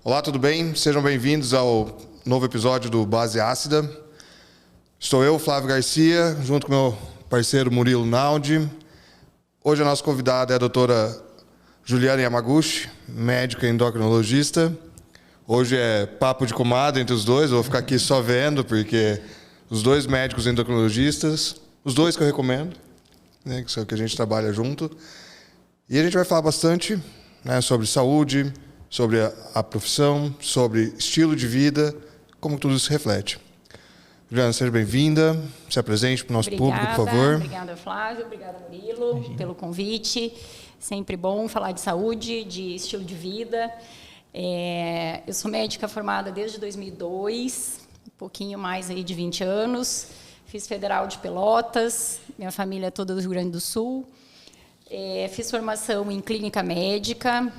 Olá, tudo bem? Sejam bem-vindos ao novo episódio do Base Ácida. Estou eu, Flávio Garcia, junto com meu parceiro Murilo Naldi. Hoje a nossa convidada é a doutora Juliana Yamaguchi, médica endocrinologista. Hoje é papo de comadre entre os dois, eu vou ficar aqui só vendo, porque os dois médicos endocrinologistas, os dois que eu recomendo, né, que a gente trabalha junto. E a gente vai falar bastante, né, sobre saúde, sobre a profissão, sobre estilo de vida, como tudo isso se reflete. Juliana, seja bem-vinda, se apresente para o nosso público, por favor. Obrigada, Flávio, obrigada, Murilo, pelo convite. Sempre bom falar de saúde, de estilo de vida. Eu sou médica formada desde 2002, um pouquinho mais aí de 20 anos. Fiz Federal de Pelotas, minha família é toda do Rio Grande do Sul. Fiz formação em clínica médica,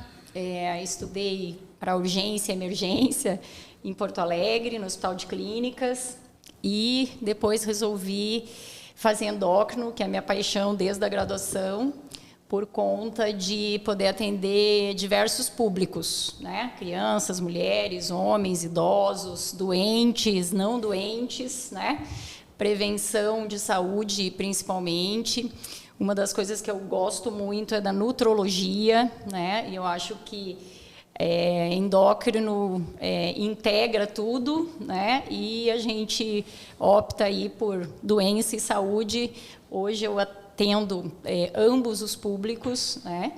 estudei para urgência e emergência em Porto Alegre, no Hospital de Clínicas, e depois resolvi fazer endócrino, que é a minha paixão desde a graduação, por conta de poder atender diversos públicos, né? Crianças, mulheres, homens, idosos, doentes, não doentes, né? Prevenção de saúde, principalmente. Uma das coisas que eu gosto muito é da nutrologia, né? E eu acho que endócrino integra tudo, né? E a gente opta aí por doença e saúde. Hoje eu atendo ambos os públicos, né?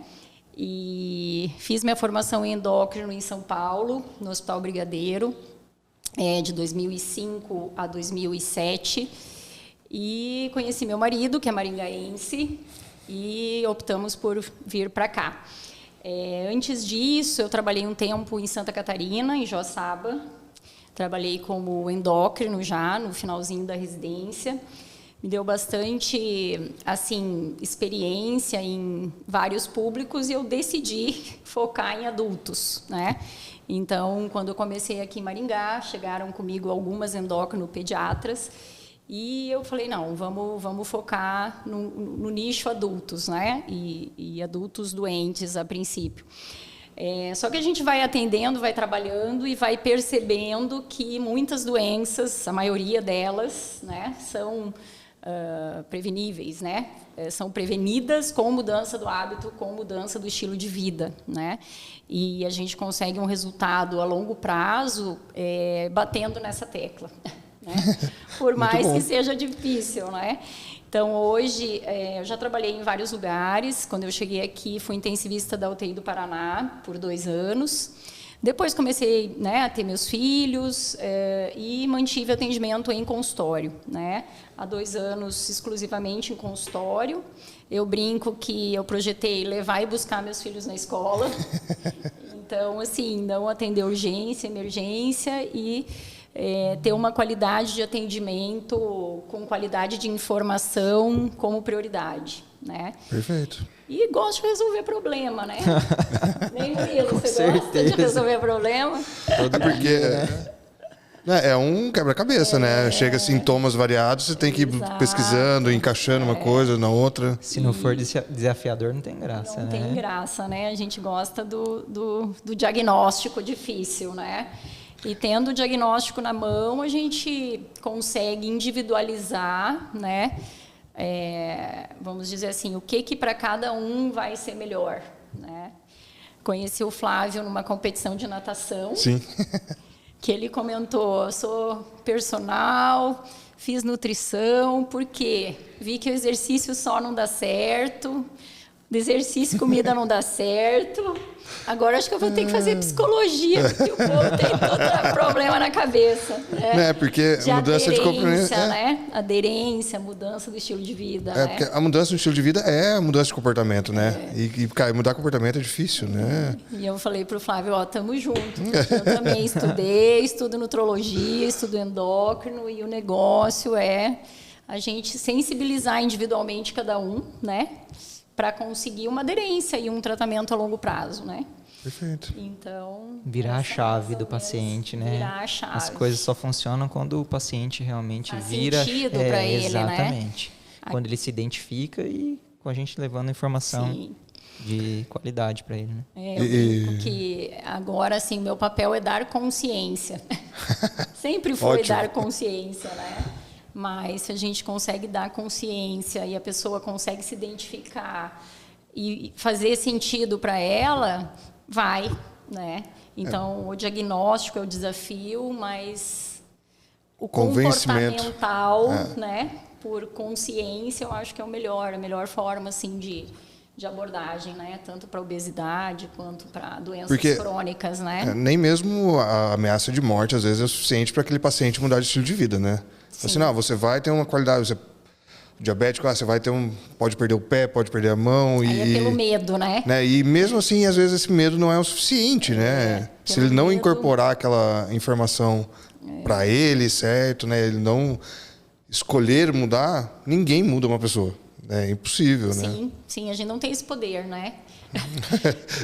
E fiz minha formação em endócrino em São Paulo, no Hospital Brigadeiro, de 2005 a 2007. E conheci meu marido, que é maringaense, e optamos por vir para cá. Antes disso, eu trabalhei um tempo em Santa Catarina, em Joaçaba. Trabalhei como endócrino já, no finalzinho da residência. Me deu bastante experiência em vários públicos e eu decidi focar em adultos, né? Então, quando eu comecei aqui em Maringá, chegaram comigo algumas endócrino-pediatras e eu falei, não, vamos focar no nicho adultos, né? E adultos doentes, a princípio. Só que a gente vai atendendo, vai trabalhando e vai percebendo que muitas doenças, a maioria delas, né, são preveníveis, né? São prevenidas com mudança do hábito, com mudança do estilo de vida, né? E a gente consegue um resultado a longo prazo batendo nessa tecla, né? Por mais que seja difícil, né? Então, hoje, eu já trabalhei em vários lugares. Quando eu cheguei aqui, fui intensivista da UTI do Paraná por 2 anos. Depois comecei, né, a ter meus filhos e mantive atendimento em consultório, né? Há 2 anos, exclusivamente em consultório. Eu brinco que eu projetei levar e buscar meus filhos na escola. Então, assim, não atender urgência, emergência e ter uma qualidade de atendimento com qualidade de informação como prioridade, né? Perfeito. E gosto de resolver problema, né? Nem Murilo, você gosta de resolver problema? Porque é um quebra-cabeça, né? Chega sintomas variados, você tem que ir pesquisando, encaixando uma coisa na outra. Se não for desafiador, não tem graça, não né? Não tem graça, né? A gente gosta do diagnóstico difícil, né? E tendo o diagnóstico na mão, a gente consegue individualizar, né? Vamos dizer assim, o que para cada um vai ser melhor, né? Conheci o Flávio numa competição de natação. Sim. Que ele comentou, sou personal, fiz nutrição, porque vi que o exercício só não dá certo, do exercício comida não dá certo, agora acho que eu vou ter que fazer psicologia, porque o povo tem todo problema na cabeça. Né? Porque de mudança de comportamento, né? Aderência, mudança do estilo de vida. Né? Porque a mudança do estilo de vida é a mudança de comportamento, né? E mudar comportamento é difícil, né? E eu falei para o Flávio, tamo junto. Eu também estudo nutrologia, estudo endócrino, e o negócio é a gente sensibilizar individualmente cada um, né? Para conseguir uma aderência e um tratamento a longo prazo, né? Perfeito. Então, virar a chave do paciente, né? Virar a chave. As coisas só funcionam quando o paciente realmente faz vira sentido para ele, exatamente. né? Quando ele se identifica e com a gente levando a informação. Sim. de qualidade para ele, né? Eu brinco que agora, assim, meu papel é dar consciência. Sempre foi Ótimo. dar consciência, né? Mas se a gente consegue dar consciência e a pessoa consegue se identificar e fazer sentido para ela, vai, né? Então, o diagnóstico é o desafio, mas o Convencimento. comportamental, né? Por consciência, eu acho que é a melhor forma, assim, de abordagem, né? Tanto para obesidade quanto para doenças crônicas, né? Nem mesmo a ameaça de morte, às vezes, é o suficiente para aquele paciente mudar de estilo de vida, né? Assim, não, você vai ter uma qualidade... Você, diabético, você vai ter pode perder o pé, pode perder a mão. Aí é pelo medo, né? E mesmo assim, às vezes, esse medo não é o suficiente, né? Se ele não incorporar aquela informação para ele, certo, né? Ele não escolher mudar, ninguém muda uma pessoa. É impossível, né? Sim, a gente não tem esse poder, né?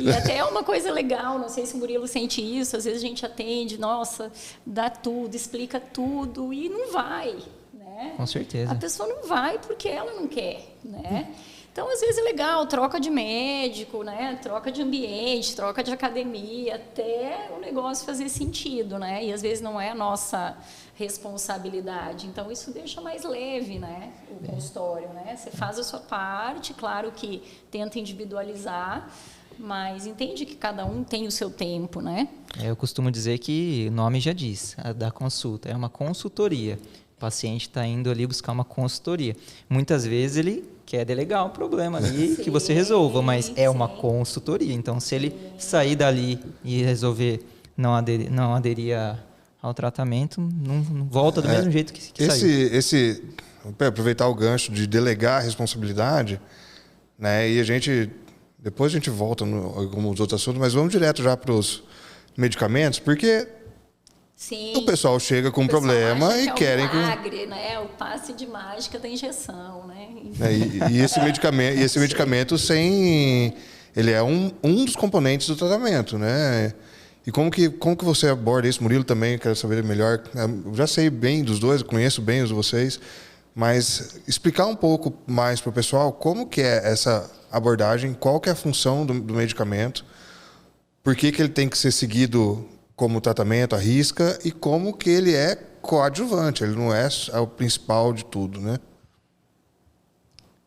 E até é uma coisa legal, não sei se o Murilo sente isso, às vezes a gente atende, nossa, dá tudo, explica tudo e não vai, né? Com certeza. A pessoa não vai porque ela não quer, né? Então, às vezes é legal, troca de médico, né? Troca de ambiente, troca de academia, até o negócio fazer sentido, né? E às vezes não é a nossa responsabilidade. Então, isso deixa mais leve, né? O consultório, né? Você faz a sua parte, claro que tenta individualizar, mas entende que cada um tem o seu tempo, né? Eu costumo dizer que o nome já diz, a da consulta, é uma consultoria. O paciente está indo ali buscar uma consultoria. Muitas vezes ele quer delegar o problema ali que você resolva, mas é uma consultoria. Então, se ele sair dali e resolver não aderir ao tratamento, não volta do mesmo jeito que saiu. Aproveitar o gancho de delegar a responsabilidade, né? E depois a gente volta alguns outros assuntos, mas vamos direto já para os medicamentos, porque o pessoal chega com um problema e querem que... É o milagre, né? O passe de mágica da injeção, né? E esse medicamento ele é um dos componentes do tratamento, né? E como que você aborda isso, Murilo, também? Quero saber melhor. Eu já sei bem dos dois, conheço bem os de vocês, mas explicar um pouco mais para o pessoal como que é essa abordagem, qual que é a função do medicamento, por que ele tem que ser seguido como tratamento à risca e como que ele é coadjuvante, ele não é o principal de tudo, né?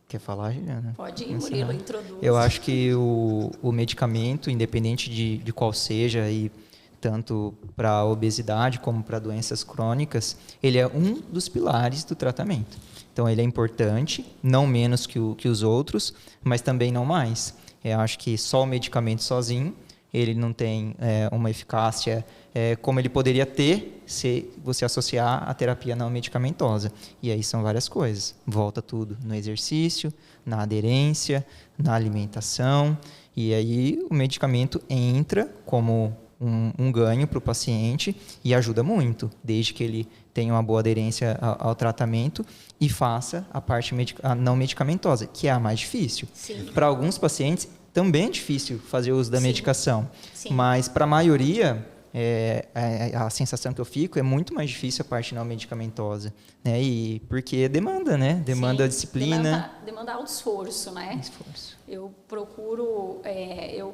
Quer falar, Juliana? Pode ir, Murilo, introduz. Eu acho que o medicamento, independente de qual seja, e tanto para a obesidade como para doenças crônicas, ele é um dos pilares do tratamento. Então, ele é importante, não menos que os outros, mas também não mais. Eu acho que só o medicamento sozinho, ele não tem uma eficácia como ele poderia ter se você associar a terapia não medicamentosa. E aí são várias coisas. Volta tudo no exercício, na aderência, na alimentação. E aí o medicamento entra como um ganho para o paciente e ajuda muito, desde que ele tenha uma boa aderência ao tratamento e faça a parte não medicamentosa, que é a mais difícil. Para alguns pacientes, também é difícil fazer uso da medicação, mas para a maioria, a sensação que eu fico é muito mais difícil a parte não medicamentosa, né? E porque demanda, né? Demanda disciplina. Demanda alto esforço, né? Eu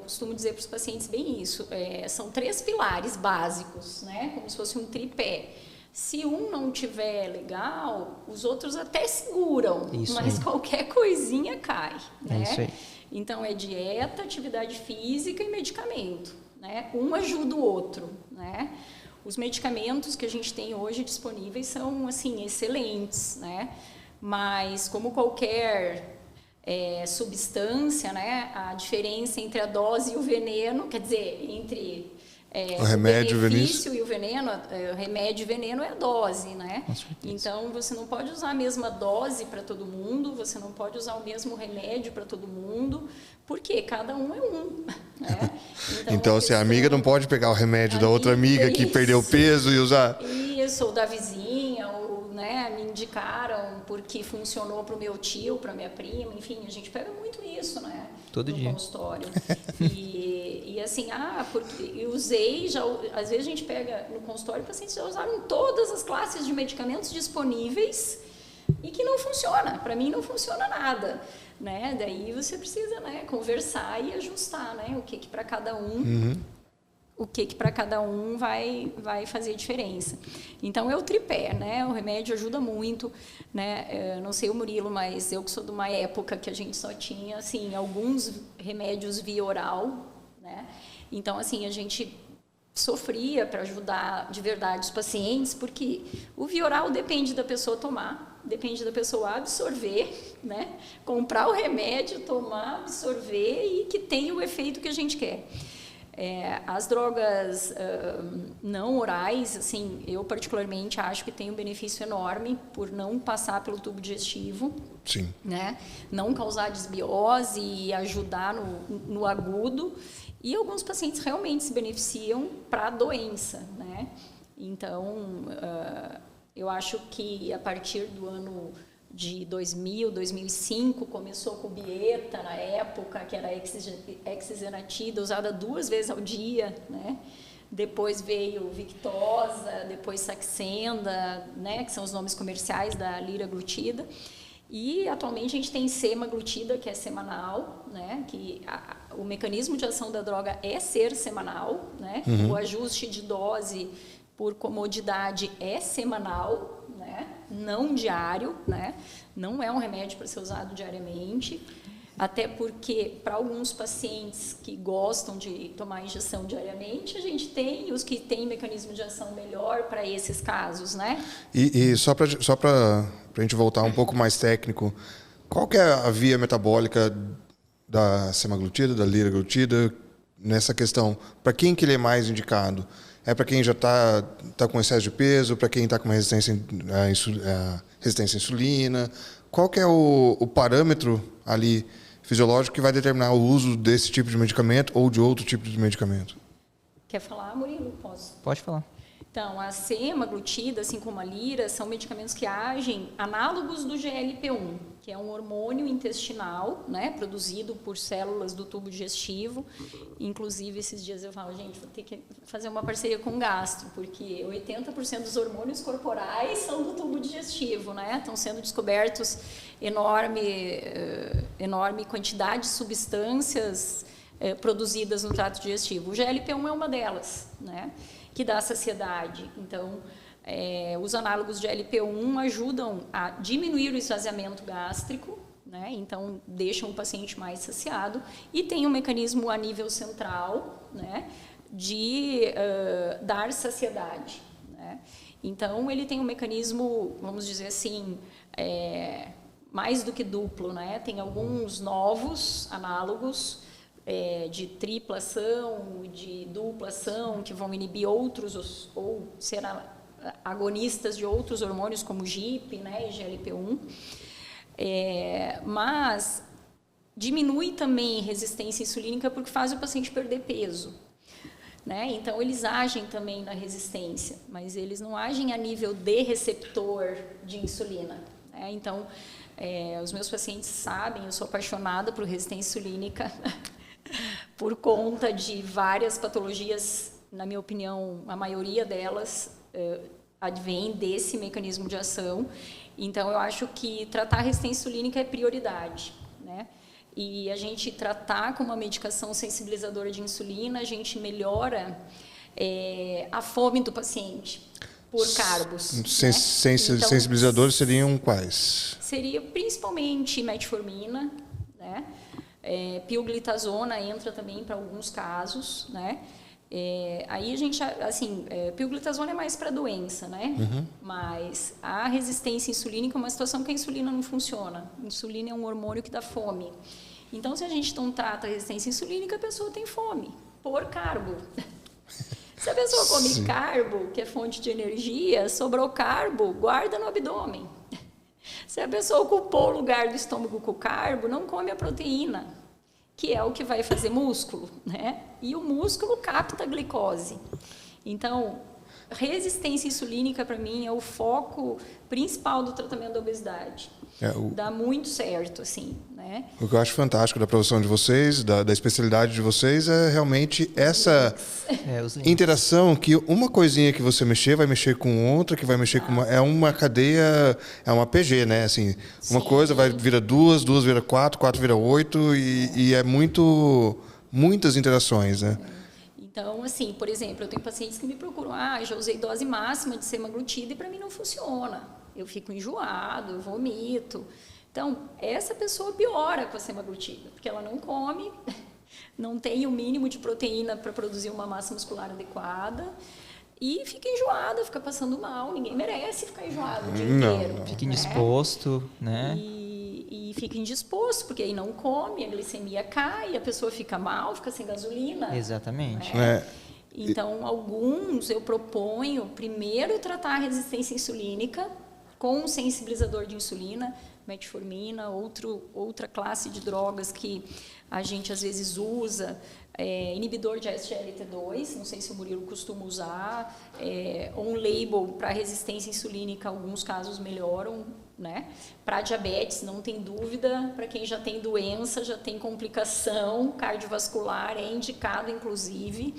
costumo dizer para os pacientes bem isso, são 3 pilares básicos, né? Como se fosse um tripé. Se um não tiver legal, os outros até seguram, mas qualquer coisinha cai, né? Isso aí. Então, é dieta, atividade física e medicamento, né? Um ajuda o outro, né? Os medicamentos que a gente tem hoje disponíveis são, assim, excelentes, né? Mas, como qualquer substância, né? A diferença entre a dose e o veneno, quer dizer, entre... o remédio, o benefício e o veneno, o remédio e veneno é a dose, né? Então, você não pode usar a mesma dose para todo mundo, você não pode usar o mesmo remédio para todo mundo, porque cada um é um, né? Então assim, a amiga não pode pegar o remédio da outra amiga que perdeu peso e usar... Isso, ou da vizinha, ou, né, me indicaram porque funcionou para o meu tio, para minha prima, enfim, a gente pega muito isso, né? Todo dia. No consultório. E assim, porque eu usei, às vezes a gente pega no consultório, pacientes já usaram todas as classes de medicamentos disponíveis, e que não funciona. Para mim não funciona nada, né? Daí você precisa, né, conversar e ajustar, né, o que para cada um, o que para cada um vai fazer diferença. Então é o tripé, né? O remédio ajuda muito, né? Eu não sei o Murilo, mas eu que sou de uma época que a gente só tinha assim alguns remédios via oral, né? Então assim a gente sofria para ajudar de verdade os pacientes, porque o via oral depende da pessoa tomar, depende da pessoa absorver, né? Comprar o remédio, tomar, absorver e que tenha o efeito que a gente quer. As drogas não orais, assim, eu particularmente acho que tem um benefício enorme por não passar pelo tubo digestivo. Sim. Né? Não causar desbiose e ajudar no agudo. E alguns pacientes realmente se beneficiam para a doença, né? Então, eu acho que a partir do ano de 2000, 2005, começou com Bieta na época, que era Exenatida, usada 2 vezes ao dia, né? Depois veio Victoza, depois Saxenda, né? Que são os nomes comerciais da liraglutida. E atualmente a gente tem semaglutida, que é semanal, né? Que o mecanismo de ação da droga é ser semanal, né? O ajuste de dose por comodidade é semanal, né? Não diário, né? Não é um remédio para ser usado diariamente, até porque para alguns pacientes que gostam de tomar injeção diariamente, a gente tem os que têm mecanismo de ação melhor para esses casos, né? E só para a gente voltar um pouco mais técnico, qual que é a via metabólica da semaglutida, da liraglutida, nessa questão? Para quem que ele é mais indicado? É para quem já está com excesso de peso, para quem está com uma resistência à insulina? Qual que é o parâmetro ali fisiológico que vai determinar o uso desse tipo de medicamento ou de outro tipo de medicamento? Quer falar, Murilo? Posso? Pode falar. Então, a semaglutida, assim como a lira, são medicamentos que agem análogos do GLP-1, que é um hormônio intestinal, né, produzido por células do tubo digestivo. Inclusive, esses dias eu falo, gente, vou ter que fazer uma parceria com o gastro, porque 80% dos hormônios corporais são do tubo digestivo, né? Estão sendo descobertos enorme quantidade de substâncias produzidas no trato digestivo. O GLP-1 é uma delas, né? Que dá saciedade. Então, os análogos de GLP-1 ajudam a diminuir o esvaziamento gástrico, né? Então, deixam o paciente mais saciado e tem um mecanismo a nível central, né? De dar saciedade, né? Então, ele tem um mecanismo, vamos dizer assim, mais do que duplo, né? Tem alguns novos análogos de tripla ação, de dupla ação, que vão inibir outros, ou ser agonistas de outros hormônios, como GIP, né, e GLP-1. Mas diminui também resistência insulínica porque faz o paciente perder peso, né? Então, eles agem também na resistência, mas eles não agem a nível de receptor de insulina, né? Então, os meus pacientes sabem, eu sou apaixonada por resistência insulínica, por conta de várias patologias, na minha opinião, a maioria delas advém desse mecanismo de ação. Então, eu acho que tratar a resistência insulínica é prioridade, né? E a gente tratar com uma medicação sensibilizadora de insulina, a gente melhora a fome do paciente por carbos. Né? Sensibilizadores seriam quais? Seria principalmente metformina, né? Pioglitazona entra também para alguns casos, né? Aí a gente, assim, pioglitazona é mais para doença, né? Mas a resistência insulínica é uma situação que a insulina não funciona. A insulina é um hormônio que dá fome. Então, se a gente não trata a resistência insulínica, a pessoa tem fome por carbo. Se a pessoa come carbo, que é fonte de energia, sobrou carbo, guarda no abdômen. Se a pessoa ocupou o lugar do estômago com o carbo, não come a proteína, que é o que vai fazer músculo, né? E o músculo capta a glicose. Então, resistência insulínica, para mim, é o foco principal do tratamento da obesidade. Dá muito certo, assim, né? O que eu acho fantástico da profissão de vocês, da especialidade de vocês, é realmente essa Os links. interação que uma coisinha que você mexer vai mexer com outra, que vai mexer com uma... É uma cadeia, é uma PG, né? Assim, uma coisa vira duas vira quatro vira 8 e é muitas interações, né? Então, assim, por exemplo, eu tenho pacientes que me procuram, já usei dose máxima de semaglutida e para mim não funciona. Eu fico enjoado, eu vomito. Então, essa pessoa piora com a semaglutida, porque ela não come, não tem o mínimo de proteína para produzir uma massa muscular adequada e fica enjoada, fica passando mal. Ninguém merece ficar enjoado o dia inteiro. Fica indisposto, né? E fica indisposto, porque aí não come, a glicemia cai, a pessoa fica mal, fica sem gasolina. Exatamente. Então, alguns eu proponho primeiro tratar a resistência insulínica com um sensibilizador de insulina, metformina, outra classe de drogas que a gente às vezes usa, inibidor de SGLT2, não sei se o Murilo costuma usar, on-label para resistência insulínica, alguns casos melhoram, né? Para diabetes, não tem dúvida, para quem já tem doença, já tem complicação cardiovascular, é indicado inclusive,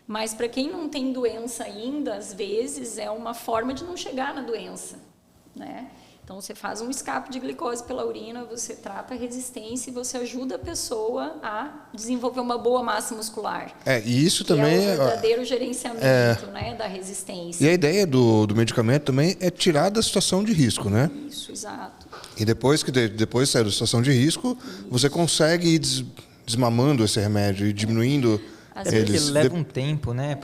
mas para quem não tem doença ainda, às vezes é uma forma de não chegar na doença, né? Então, você faz um escape de glicose pela urina, você trata a resistência e você ajuda a pessoa a desenvolver uma boa massa muscular. E isso também é o verdadeiro gerenciamento, né, da resistência. E a ideia do medicamento também é tirar da situação de risco, né? Isso, exato. E depois de sair da situação de risco, você consegue ir desmamando esse remédio e diminuindo... Às vezes leva um tempo, né,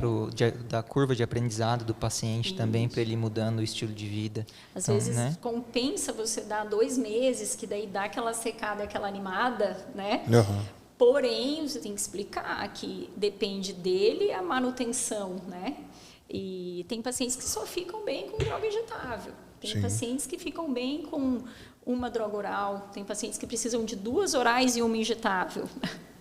da curva de aprendizado do paciente também, para ele ir mudando o estilo de vida. Às vezes compensa você dar 2 meses, que daí dá aquela secada, aquela animada, né? Porém, você tem que explicar que depende dele a manutenção, né? E tem pacientes que só ficam bem com droga injetável. Tem pacientes que ficam bem com uma droga oral. Tem pacientes que precisam de 2 orais e uma injetável.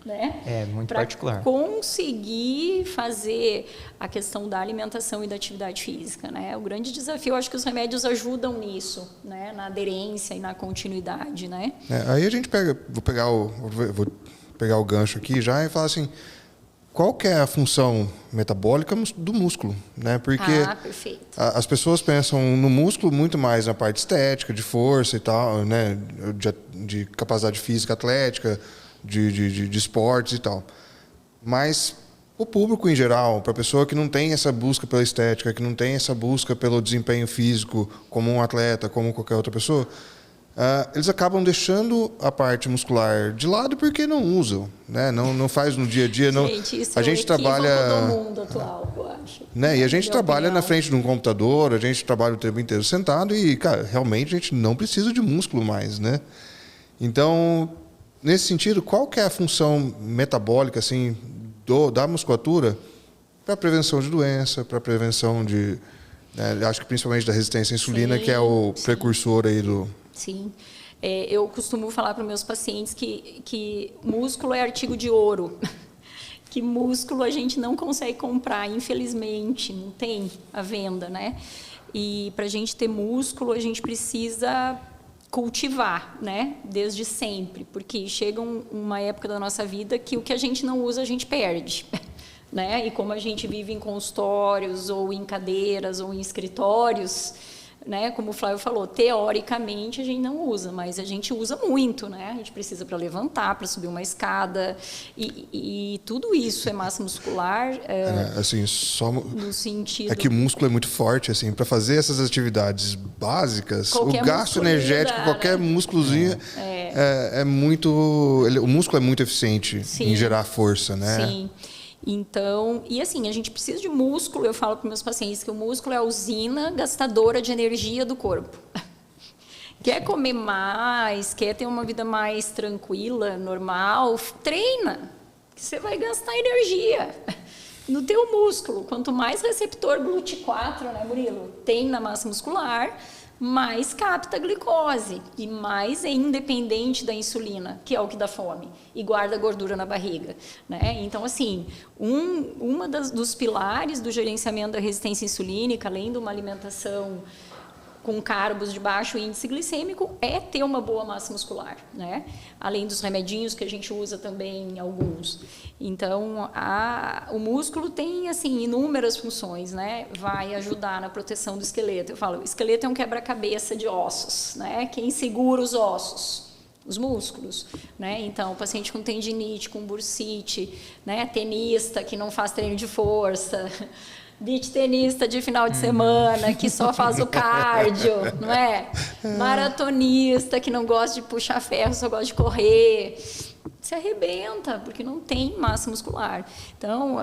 Né? É muito particular. Para conseguir fazer a questão da alimentação e da atividade física, né? O grande desafio, eu acho que os remédios ajudam nisso, né? Na aderência e na continuidade, né? Aí a gente vou pegar o gancho aqui já e falar assim, qual que é a função metabólica do músculo, né? Porque perfeito. As pessoas pensam no músculo muito mais na parte estética, de força e tal, né? De capacidade física, atlética, de esportes e tal. Mas o público em geral, para a pessoa que não tem essa busca pela estética, que não tem essa busca pelo desempenho físico como um atleta, como qualquer outra pessoa, eles acabam deixando a parte muscular de lado porque não usam, né? Não faz no dia a dia. Gente, isso a gente trabalha do mundo atual, eu acho. Né? E a gente trabalha na frente de um computador, a gente trabalha o tempo inteiro sentado e, cara, realmente a gente não precisa de músculo mais, né? Então, nesse sentido, qual que é a função metabólica assim, da musculatura para prevenção de doença, para prevenção de... Né, acho que principalmente da resistência à insulina, que é o precursor aí do... Sim. Eu costumo falar para os meus pacientes que músculo é artigo de ouro. Que músculo a gente não consegue comprar, infelizmente, não tem à venda, né? E para a gente ter músculo, a gente precisa cultivar, né? Desde sempre, porque chega uma época da nossa vida que o que a gente não usa, a gente perde, né? E como a gente vive em consultórios, ou em cadeiras, ou em escritórios, né? Como o Flávio falou, teoricamente a gente não usa, mas a gente usa muito, né? A gente precisa para levantar, para subir uma escada, e tudo isso é massa muscular. Assim, só no sentido... É que o músculo é muito forte, assim, para fazer essas atividades básicas, qualquer o gasto energético, qualquer músculozinho é muito... O músculo é muito eficiente em gerar força, né? Sim. Então, e assim, a gente precisa de músculo. Eu falo para meus pacientes que o músculo é a usina gastadora de energia do corpo. Quer comer mais, quer ter uma vida mais tranquila, normal, treina, que você vai gastar energia no teu músculo. Quanto mais receptor GLUT4, né, Murilo, tem na massa muscular, mais capta glicose e mais é independente da insulina, que é o que dá fome, e guarda gordura na barriga, né? Então, assim, dos pilares do gerenciamento da resistência insulínica, além de uma alimentação com carbos de baixo índice glicêmico é ter uma boa massa muscular, né? Além dos remedinhos que a gente usa também, alguns. Então, o músculo tem, assim, inúmeras funções, né? Vai ajudar na proteção do esqueleto. Eu falo, o esqueleto é um quebra-cabeça de ossos, né? Quem segura os ossos? Os músculos, né? Então, paciente com tendinite, com bursite, né? Tenista que não faz treino de força, beach tenista de final de semana que só faz o cardio, não é? Maratonista que não gosta de puxar ferro, só gosta de correr, se arrebenta porque não tem massa muscular. Então,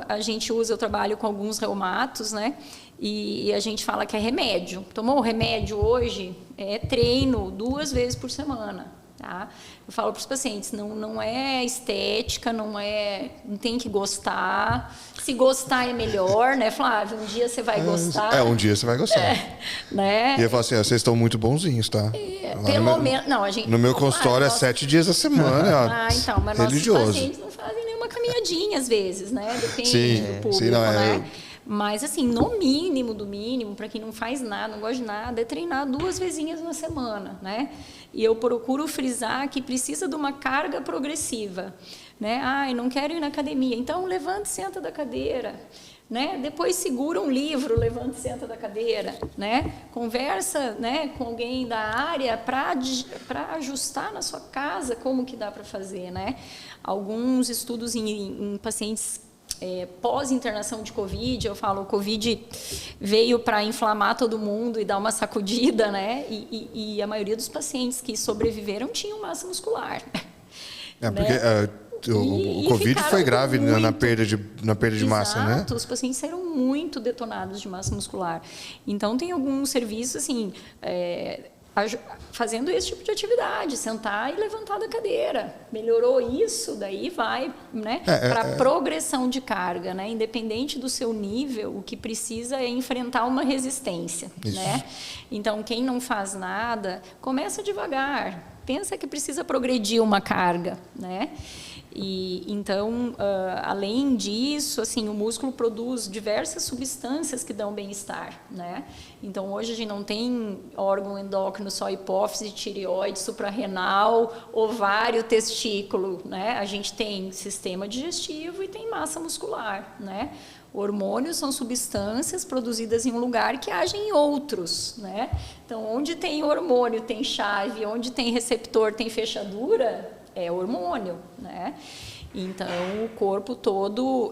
eu trabalho com alguns reumatos, né? E a gente fala que é remédio. Tomou o remédio hoje, é treino 2 vezes por semana. Tá? Eu falo para os pacientes, não é estética, não tem que gostar. Se gostar é melhor, né, Flávio? Um dia você vai gostar. Um dia você vai gostar. Né? E eu falo assim, vocês estão muito bonzinhos, tá? Pelo menos. Não, a gente. No meu consultório é 7 dias da semana. Então, mas religioso. Nossos pacientes não fazem nenhuma caminhadinha às vezes, né? Depende do público, sim, não, né? Mas, assim, no mínimo do mínimo, para quem não faz nada, não gosta de nada, é treinar 2 vezinhas na semana, né? E eu procuro frisar que precisa de uma carga progressiva, né? Ai, não quero ir na academia. Então, levanta e senta da cadeira, né? Depois segura um livro, levanta e senta da cadeira, né? Conversa, né, com alguém da área para ajustar na sua casa como que dá para fazer, né? Alguns estudos em pacientes pós-internação de Covid, eu falo, o Covid veio para inflamar todo mundo e dar uma sacudida, né? E a maioria dos pacientes que sobreviveram tinham massa muscular. Porque o Covid foi grave na perda de massa, né? Exato, os pacientes saíram muito detonados de massa muscular. Então, tem alguns serviços, assim, fazendo esse tipo de atividade, sentar e levantar da cadeira. Melhorou isso, daí vai, né, para progressão de carga, né? Independente do seu nível, o que precisa é enfrentar uma resistência, né? Então, quem não faz nada, começa devagar. Pensa que precisa progredir uma carga, né? E então, além disso, assim, o músculo produz diversas substâncias que dão bem-estar, né? Então, hoje a gente não tem órgão endócrino, só hipófise, tireoide, suprarrenal, ovário, testículo, né? A gente tem sistema digestivo e tem massa muscular, né? Hormônios são substâncias produzidas em um lugar que agem em outros, né? Então, onde tem hormônio, tem chave, onde tem receptor, tem fechadura, é hormônio, né? Então, o corpo todo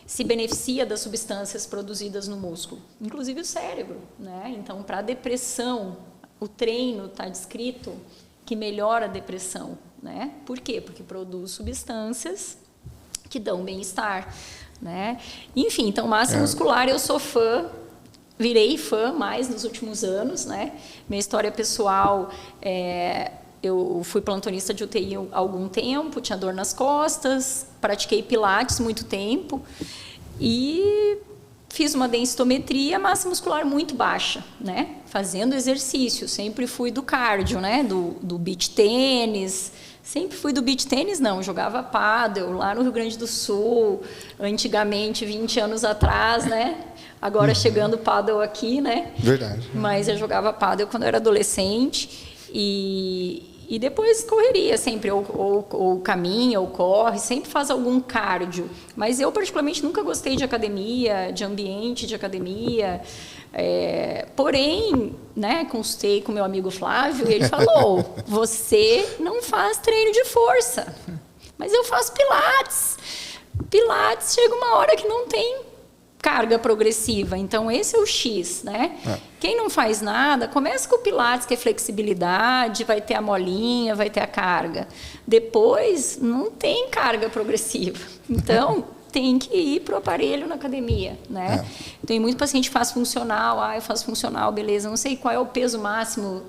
se beneficia das substâncias produzidas no músculo, inclusive o cérebro, né? Então, para a depressão, o treino está descrito que melhora a depressão, né? Por quê? Porque produz substâncias que dão bem-estar, né? Enfim, então, massa muscular, eu sou fã, virei fã mais nos últimos anos, né? Minha história pessoal eu fui plantonista de UTI há algum tempo, tinha dor nas costas, pratiquei pilates muito tempo e fiz uma densitometria, massa muscular muito baixa, né? Fazendo exercício, sempre fui do cardio, né? Do beach tênis, sempre fui do beach tênis, não, jogava pádel lá no Rio Grande do Sul, antigamente, 20 anos atrás, né? Agora chegando pádel aqui, né? Verdade. Mas eu jogava pádel quando eu era adolescente e depois correria sempre, ou caminha, ou corre, sempre faz algum cardio. Mas eu, particularmente, nunca gostei de academia, de ambiente de academia. Porém, né, consultei com meu amigo Flávio e ele falou, você não faz treino de força, mas eu faço pilates. Pilates chega uma hora que não tem carga progressiva, então esse é o X, né? Quem não faz nada, começa com o Pilates, que é flexibilidade, vai ter a molinha, vai ter a carga. Depois, não tem carga progressiva. Então, tem que ir para o aparelho na academia, né? Tem muito paciente que faz funcional, eu faço funcional, beleza, não sei qual é o peso máximo,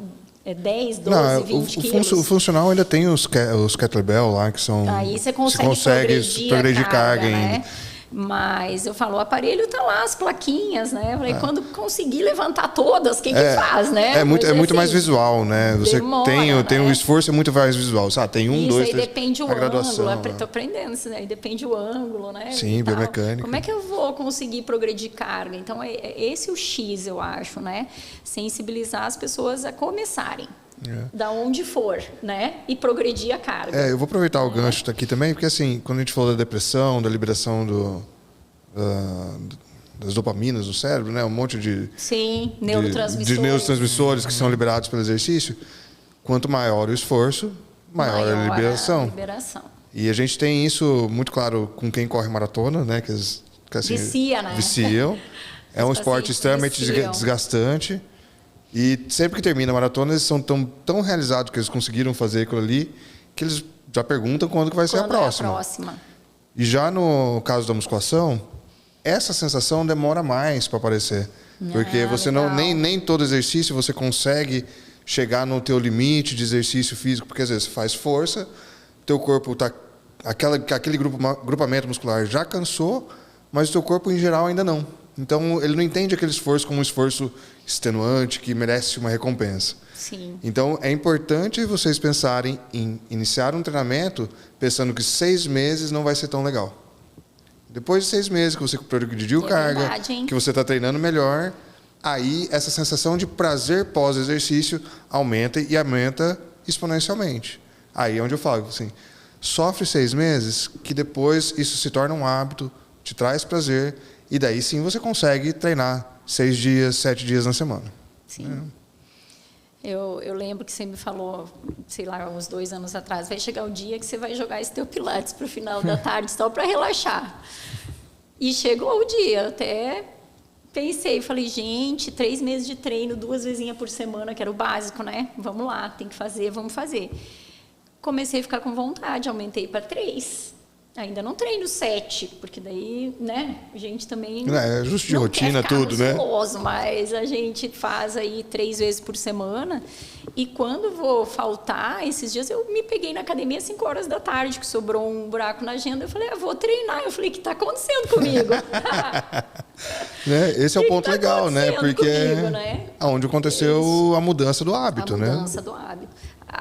10, 12, 20 quilos. O funcional ainda tem os kettlebell lá, que são... Aí você consegue progredir carga, né? Mas eu falo, o aparelho tá lá, as plaquinhas, né? Eu falei, quando conseguir levantar todas, quem que faz, né? É muito assim, mais visual, né? Você demora, tem né? o esforço é muito mais visual, sabe? Tem Isso, 2, aí 3, depende o a graduação. ângulo, eu tô aprendendo isso, aí depende o ângulo, né? Sim, e tal. biomecânica. Como é que eu vou conseguir progredir carga? Então, é esse o X, eu acho, né? Sensibilizar as pessoas a começarem. Da onde for, né? E progredir a carga. Eu vou aproveitar o gancho aqui também, porque assim, quando a gente falou da depressão, da liberação das dopaminas do cérebro, né? Um monte de neurotransmissores que são liberados pelo exercício. Quanto maior o esforço, maior a liberação. E a gente tem isso muito claro com quem corre maratona, né? Que assim, vicia, né? Viciam. É um esporte extremamente desgastante. E sempre que termina a maratona, eles são tão realizados que eles conseguiram fazer aquilo ali, que eles já perguntam quando que vai ser a próxima. E já no caso da musculação, essa sensação demora mais para aparecer. Porque você nem todo exercício você consegue chegar no teu limite de exercício físico, porque às vezes você faz força, teu corpo tá aquele grupamento muscular já cansou, mas o teu corpo em geral ainda não. Então ele não entende aquele esforço como um esforço extenuante que merece uma recompensa. Sim. Então é importante vocês pensarem em iniciar um treinamento pensando que 6 meses não vai ser tão legal. Depois de 6 meses que você progrediu carga, que você está treinando melhor, aí essa sensação de prazer pós-exercício aumenta e aumenta exponencialmente. Aí é onde eu falo assim, sofre 6 meses, que depois isso se torna um hábito, te traz prazer, e daí sim você consegue treinar 6 dias, 7 dias na semana. Sim. Eu lembro que você me falou, sei lá, uns 2 anos atrás, vai chegar o dia que você vai jogar esse teu pilates para o final da tarde só para relaxar. E chegou o dia, até pensei, falei, gente, 3 meses de treino, 2 vezinhas por semana, que era o básico, né? Vamos lá, tem que fazer, vamos fazer. Comecei a ficar com vontade, aumentei para 3. Ainda não treino 7, porque daí, né, a gente também é justo de rotina tudo, né? Mas a gente faz aí 3 vezes por semana, e quando vou faltar, esses dias eu me peguei na academia às 5 horas da tarde, que sobrou um buraco na agenda, eu falei, vou treinar. Eu falei, o que está acontecendo comigo? Né? Esse é o ponto legal, né? Porque né? Onde aconteceu a mudança do hábito, né? A mudança do hábito.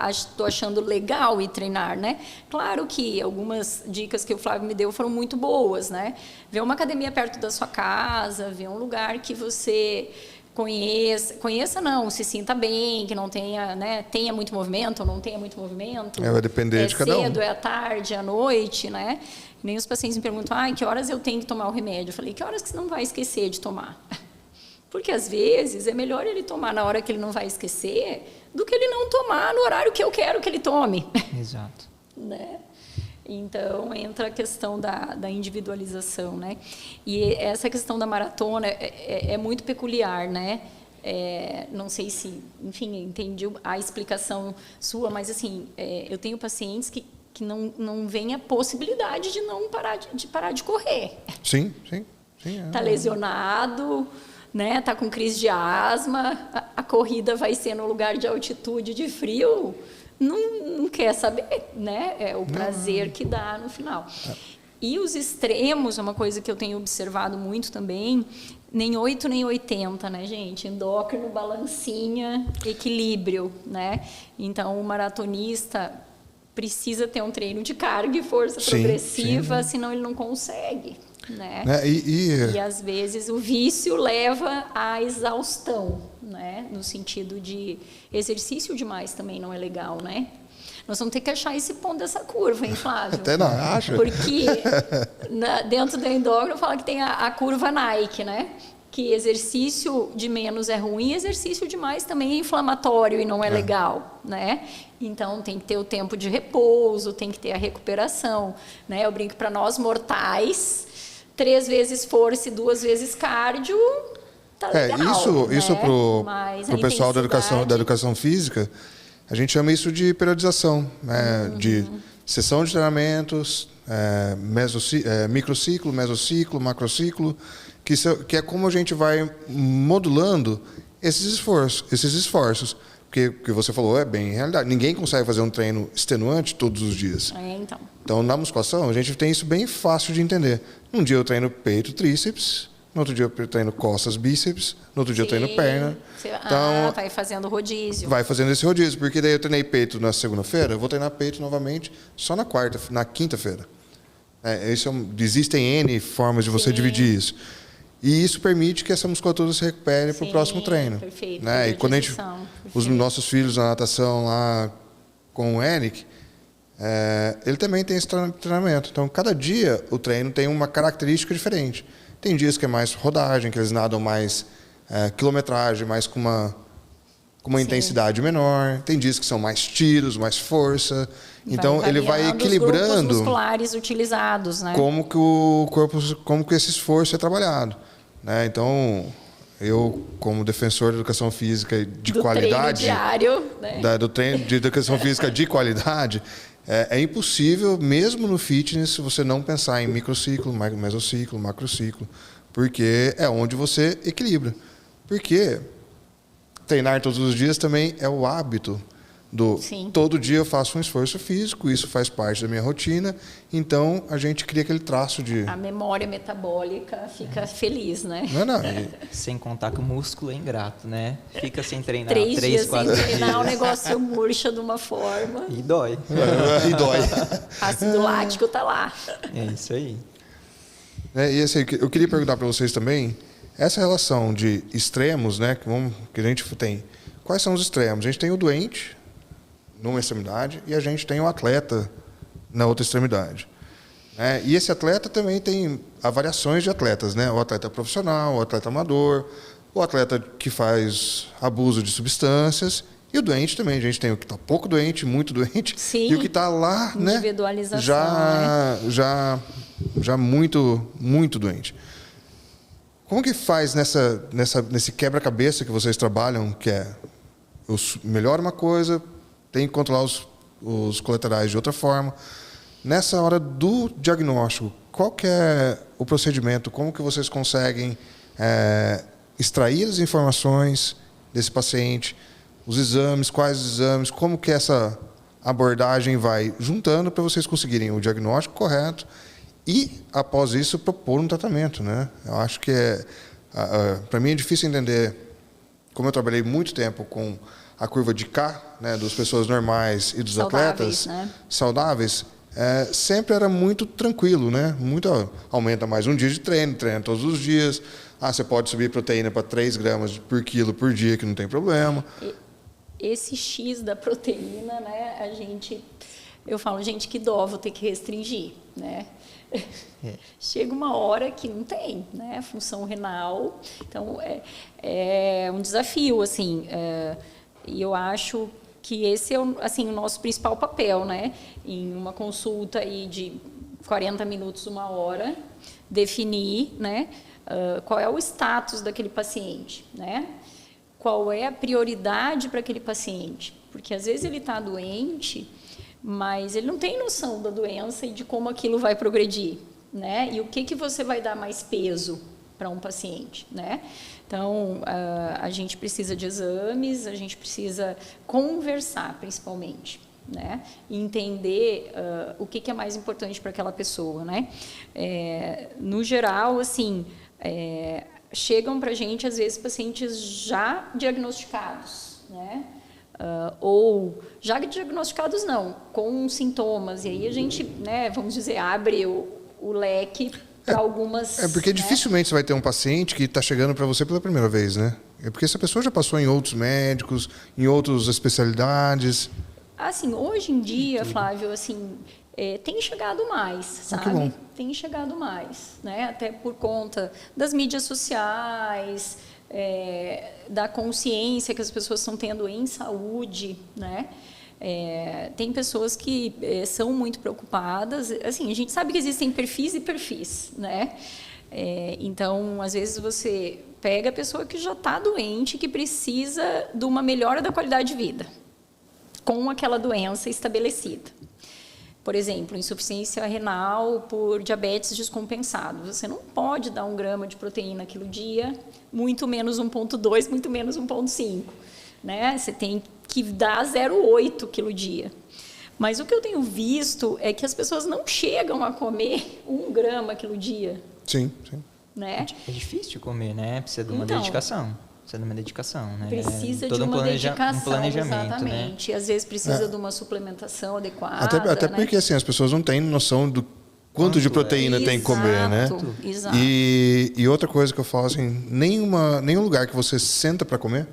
Estou achando legal ir treinar, né? Claro que algumas dicas que o Flávio me deu foram muito boas, né? Ver uma academia perto da sua casa, ver um lugar que você conheça não, se sinta bem, que não tenha, né? Tenha muito movimento ou não tenha muito movimento. Vai depender de cada um. É cedo, é à tarde, é à noite, né? Nem os pacientes me perguntam, que horas eu tenho que tomar o remédio? Eu falei, que horas que você não vai esquecer de tomar? Porque às vezes é melhor ele tomar na hora que ele não vai esquecer do que ele não tomar no horário que eu quero que ele tome. Exato. Né? Então, entra a questão da individualização, né? E essa questão da maratona é muito peculiar, né? Não sei se, enfim, entendi a explicação sua, mas, assim, eu tenho pacientes que não veem a possibilidade de não parar de correr. Sim. Está lesionado, né? Está com crise de asma, a corrida vai ser no lugar de altitude, de frio, não quer saber, né? É o prazer que dá no final. E os extremos, é uma coisa que eu tenho observado muito também, nem 8 nem 80, né, gente? Endócrino, balancinha, equilíbrio, né? Então, o maratonista precisa ter um treino de carga e força progressiva, senão ele não consegue. Né? E às vezes o vício leva à exaustão, né? No sentido de exercício demais também não é legal, né? Nós vamos ter que achar esse ponto dessa curva, hein, Flávio? Até não acho. Porque dentro do endócrino fala que tem a curva Nike, né? Que exercício de menos é ruim, exercício demais também é inflamatório e não é legal, né? Então tem que ter o tempo de repouso, tem que ter a recuperação, né? Eu brinco para nós mortais, 3 vezes força e 2 vezes cardio, tá legal. Isso pro pessoal da educação física, a gente chama isso de periodização, né? De sessão de treinamentos, microciclo, mesociclo, macrociclo, que é como a gente vai modulando esses esforços Porque o que você falou é bem realidade. Ninguém consegue fazer um treino extenuante todos os dias. Então, na musculação, a gente tem isso bem fácil de entender. Um dia eu treino peito, tríceps, no outro dia eu treino costas, bíceps, no outro dia eu treino perna. Então, vai fazendo rodízio. Vai fazendo esse rodízio, porque daí eu treinei peito na segunda-feira, eu vou treinar peito novamente só na quinta-feira. Existem N formas de você dividir isso. E isso permite que essa musculatura se recupere para o próximo treino. Perfeito. Né? E quando os nossos filhos na natação lá com o Eric, ele também tem esse treinamento. Então, cada dia o treino tem uma característica diferente. Tem dias que é mais rodagem, que eles nadam mais quilometragem, mais com uma intensidade menor. Tem dias que são mais tiros, mais força. Então, ele vai equilibrando os grupos musculares utilizados, né? Como que o corpo, como que esse esforço é trabalhado. Né? Então, eu, como defensor da educação física de qualidade, treino diário, né? Do treino de educação física de qualidade, é impossível, mesmo no fitness, você não pensar em microciclo, mesociclo, macrociclo, porque é onde você equilibra. Porque treinar todos os dias também é o hábito. Todo dia eu faço um esforço físico, isso faz parte da minha rotina, então a gente cria aquele traço de... A memória metabólica fica feliz, né? Não. Sem contar que o músculo é ingrato, né? Fica sem treinar 3 dias 4 sem treinar, dias. O negócio murcha de uma forma. E dói. E dói. Ácido lático tá lá. É isso aí. E assim, eu queria perguntar para vocês também, essa relação de extremos, né, que a gente tem, quais são os extremos? A gente tem o doente numa extremidade e a gente tem o atleta na outra extremidade. E esse atleta também tem variações de atletas, né? O atleta profissional, o atleta amador, o atleta que faz abuso de substâncias e o doente também. A gente tem o que está pouco doente, muito doente, e o que está lá, né? Individualização, já muito, muito doente. Como que faz nesse quebra-cabeça que vocês trabalham, que é melhora uma coisa, tem que controlar os colaterais de outra forma. Nessa hora do diagnóstico, qual que é o procedimento? Como que vocês conseguem extrair as informações desse paciente, os exames, quais os exames, como que essa abordagem vai juntando para vocês conseguirem o diagnóstico correto e, após isso, propor um tratamento, né? Eu acho que para mim é difícil entender, como eu trabalhei muito tempo com a curva de K, né, das pessoas normais e dos atletas saudáveis, sempre era muito tranquilo, né? Aumenta mais um dia de treina todos os dias. Você pode subir proteína para 3 gramas por quilo por dia, que não tem problema. Esse X da proteína, né, eu falo, gente, que dó, vou ter que restringir, né? Chega uma hora que não tem, né? Função renal. Então, é um desafio, assim. E eu acho que esse é assim, o nosso principal papel, né? Em uma consulta aí de 40 minutos, 1 hora, definir, né? Qual é o status daquele paciente, né? Qual é a prioridade para aquele paciente? Porque às vezes ele está doente, mas ele não tem noção da doença e de como aquilo vai progredir, né? E o que você vai dar mais peso para um paciente, né? Então, a gente precisa de exames, a gente precisa conversar, principalmente, né? E entender o que é mais importante para aquela pessoa, né? No geral, assim, chegam para a gente, às vezes, pacientes já diagnosticados, né? Ou já diagnosticados não, com sintomas. E aí a gente, né, vamos dizer, abre o leque para algumas... porque dificilmente você vai ter um paciente que está chegando para você pela primeira vez, né? Porque essa pessoa já passou em outros médicos, em outras especialidades. Assim, hoje em dia, Flávio, assim, tem chegado mais, sabe? Que bom. Tem chegado mais, né? Até por conta das mídias sociais, da consciência que as pessoas estão tendo em saúde, né? Tem pessoas que são muito preocupadas. Assim, a gente sabe que existem perfis e perfis, né? Então, às vezes você pega a pessoa que já está doente, que precisa de uma melhora da qualidade de vida, com aquela doença estabelecida. Por exemplo, insuficiência renal por diabetes descompensado. Você não pode dar 1 grama de proteína naquele dia, muito menos 1,2, muito menos 1,5. Né? Você tem que dá 0,8 quilo dia. Mas o que eu tenho visto é que as pessoas não chegam a comer 1 grama quilo dia. Sim, sim. Né? É difícil de comer, né? Precisa de uma Então, dedicação. Precisa de uma dedicação, né? Precisa Todo de uma dedicação, um planejamento, exatamente. né? Às vezes precisa de uma suplementação adequada. Até né? porque assim, as pessoas não têm noção do quanto de proteína tem que comer, né? Exato. E outra coisa que eu falo assim, nenhum lugar que você senta para comer,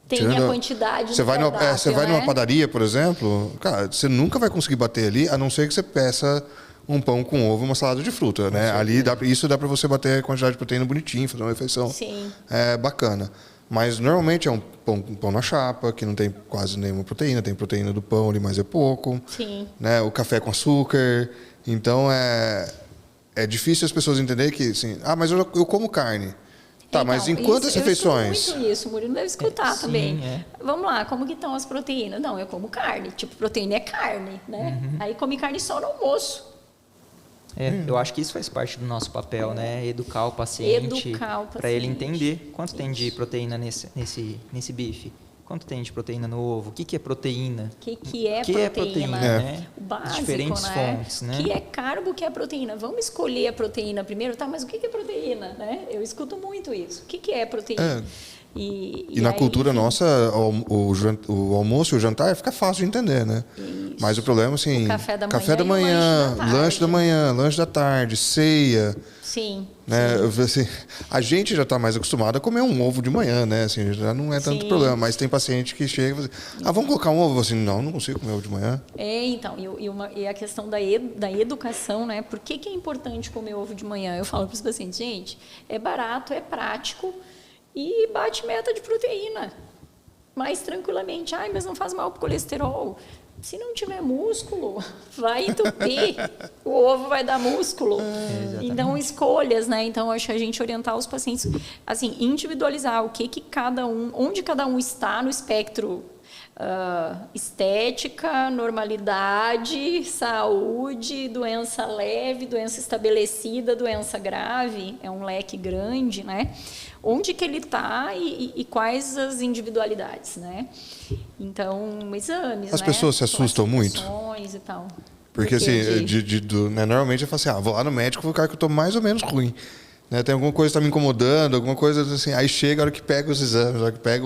tem a quantidade você vai cardápio, você vai numa né? padaria, por exemplo, cara, você nunca vai conseguir bater ali, a não ser que você peça um pão com ovo e uma salada de fruta, né? Ali isso dá para você bater a quantidade de proteína bonitinho, fazer uma refeição bacana. Mas normalmente é um pão na chapa, que não tem quase nenhuma proteína, tem proteína do pão ali, mas é pouco. Sim. Né? O café com açúcar. Então é difícil as pessoas entenderem que, assim, mas eu como carne. Tá, então, mas em quantas refeições? Eu muito isso, o Murilo deve escutar também. Sim, Vamos lá, como que estão as proteínas? Não, eu como carne. Tipo, proteína é carne, né? Aí come carne só no almoço. Eu acho que isso faz parte do nosso papel, né? Educar o paciente para ele entender quanto tem de proteína nesse bife, quanto tem de proteína no ovo, o que é proteína, o que é proteína, né? O básico, diferentes né? fontes, né? O que é carbo, o que é proteína. Vamos escolher a proteína primeiro, tá? Mas o que é proteína, né? Eu escuto muito isso. O que é proteína? E na cultura nossa, o almoço e o jantar fica fácil de entender, né? Isso. Mas o problema, assim, o café da manhã, lanche da manhã, lanche da tarde, ceia. Sim. Né? Assim, a gente já está mais acostumado a comer um ovo de manhã, né? Assim, já não é tanto problema. Mas tem paciente que chega e fala assim, vamos colocar um ovo? Assim, não consigo comer ovo de manhã. Então, e a questão da educação, né? Por que é importante comer ovo de manhã? Eu falo para os pacientes, gente, é barato, é prático e bate meta de proteína. Mais tranquilamente. Mas não faz mal para o colesterol. Se não tiver músculo, vai entupir. O ovo vai dar músculo. Então, escolhas, né? Então, acho que a gente orientar os pacientes, assim, individualizar onde cada um está no espectro estética, normalidade, saúde, doença leve, doença estabelecida, doença grave. É um leque grande, né? Onde que ele está e quais as individualidades, né? Então, exames, As pessoas se assustam muito? E tal. Porque, assim, né, normalmente eu falo assim, vou lá no médico, vou ficar que eu estou mais ou menos ruim. Né? Tem alguma coisa que está me incomodando, alguma coisa assim. Aí chega a hora que pega os exames, a hora que pega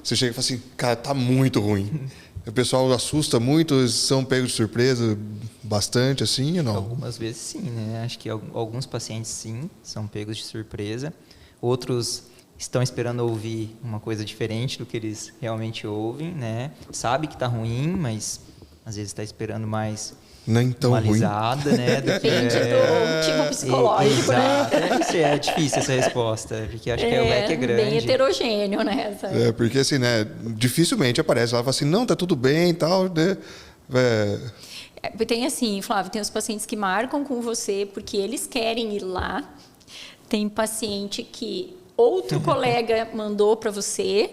você chega e fala assim, cara, tá muito ruim. O pessoal assusta muito, são pegos de surpresa bastante, assim, ou não? Algumas vezes sim, né? Acho que alguns pacientes sim, são pegos de surpresa. Outros estão esperando ouvir uma coisa diferente do que eles realmente ouvem, né? Sabe que está ruim, mas às vezes está esperando mais nem tão uma ruim. Risada, né? Depende do tipo psicológico, né? É difícil essa resposta, porque acho que o leque é grande. Bem heterogêneo, né? Porque assim, né? Dificilmente aparece. Ela fala assim, não, tá tudo bem e tal, né? Tem assim, Flávio, tem os pacientes que marcam com você porque eles querem ir lá. Tem paciente que outro colega mandou para você.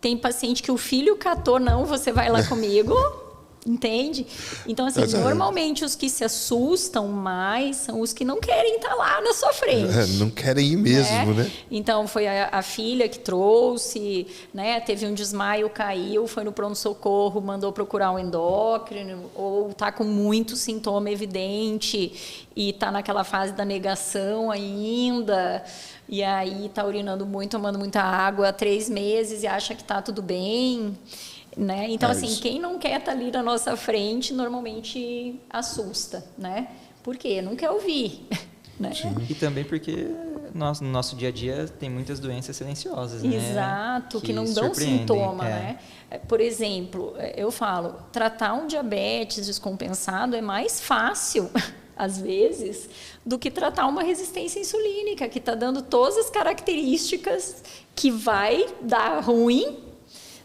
Tem paciente que o filho catou, não, você vai lá comigo. Entende? Então, assim, normalmente os que se assustam mais são os que não querem estar lá na sua frente. Não querem ir mesmo, né? Então, foi a filha que trouxe, né? Teve um desmaio, caiu, foi no pronto-socorro, mandou procurar um endócrino, ou está com muito sintoma evidente e está naquela fase da negação ainda, e aí está urinando muito, tomando muita água há 3 meses e acha que está tudo bem. Né? Então, assim, quem não quer estar ali na nossa frente, normalmente assusta, né? Por quê? Não quer ouvir, né? E também porque no nosso dia a dia tem muitas doenças silenciosas, né? Exato, que não dão sintoma, né? Por exemplo, eu falo, tratar um diabetes descompensado é mais fácil, às vezes, do que tratar uma resistência insulínica, que está dando todas as características que vai dar ruim.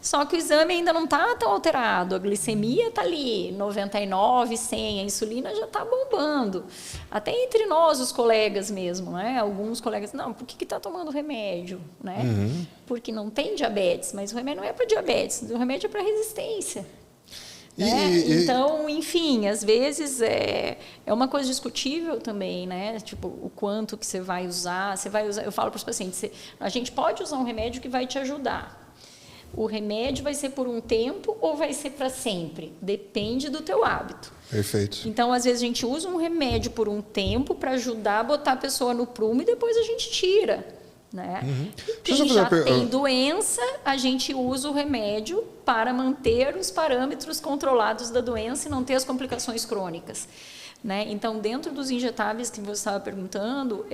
Só que o exame ainda não está tão alterado, a glicemia está ali, 99, 100, a insulina já está bombando. Até entre nós, os colegas mesmo, né? Alguns colegas, não, por que está tomando remédio? Né? Porque não tem diabetes, mas o remédio não é para diabetes, o remédio é para resistência. Então, enfim, às vezes é uma coisa discutível também, né? Tipo, o quanto que você vai usar, eu falo para os pacientes, a gente pode usar um remédio que vai te ajudar. o remédio vai ser por um tempo ou vai ser para sempre? Depende do teu hábito. Perfeito. Então, às vezes, a gente usa um remédio por um tempo para ajudar a botar a pessoa no prumo e depois a gente tira. Né? Quem já tem doença, a gente usa o remédio para manter os parâmetros controlados da doença e não ter as complicações crônicas. Né? Então, dentro dos injetáveis que você estava perguntando,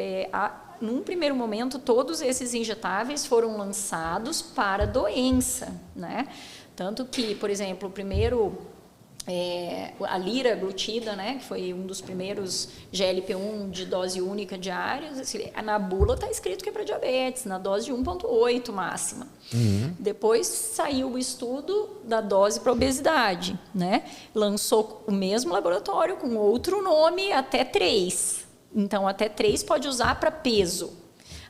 num primeiro momento, todos esses injetáveis foram lançados para doença. Né? Tanto que, por exemplo, o primeiro... a liraglutida, né, que foi um dos primeiros GLP-1 de dose única diária, na bula está escrito que é para diabetes, na dose de 1,8 máxima. Depois saiu o estudo da dose para obesidade, né? Lançou o mesmo laboratório com outro nome, até 3. Então, até 3 pode usar para peso.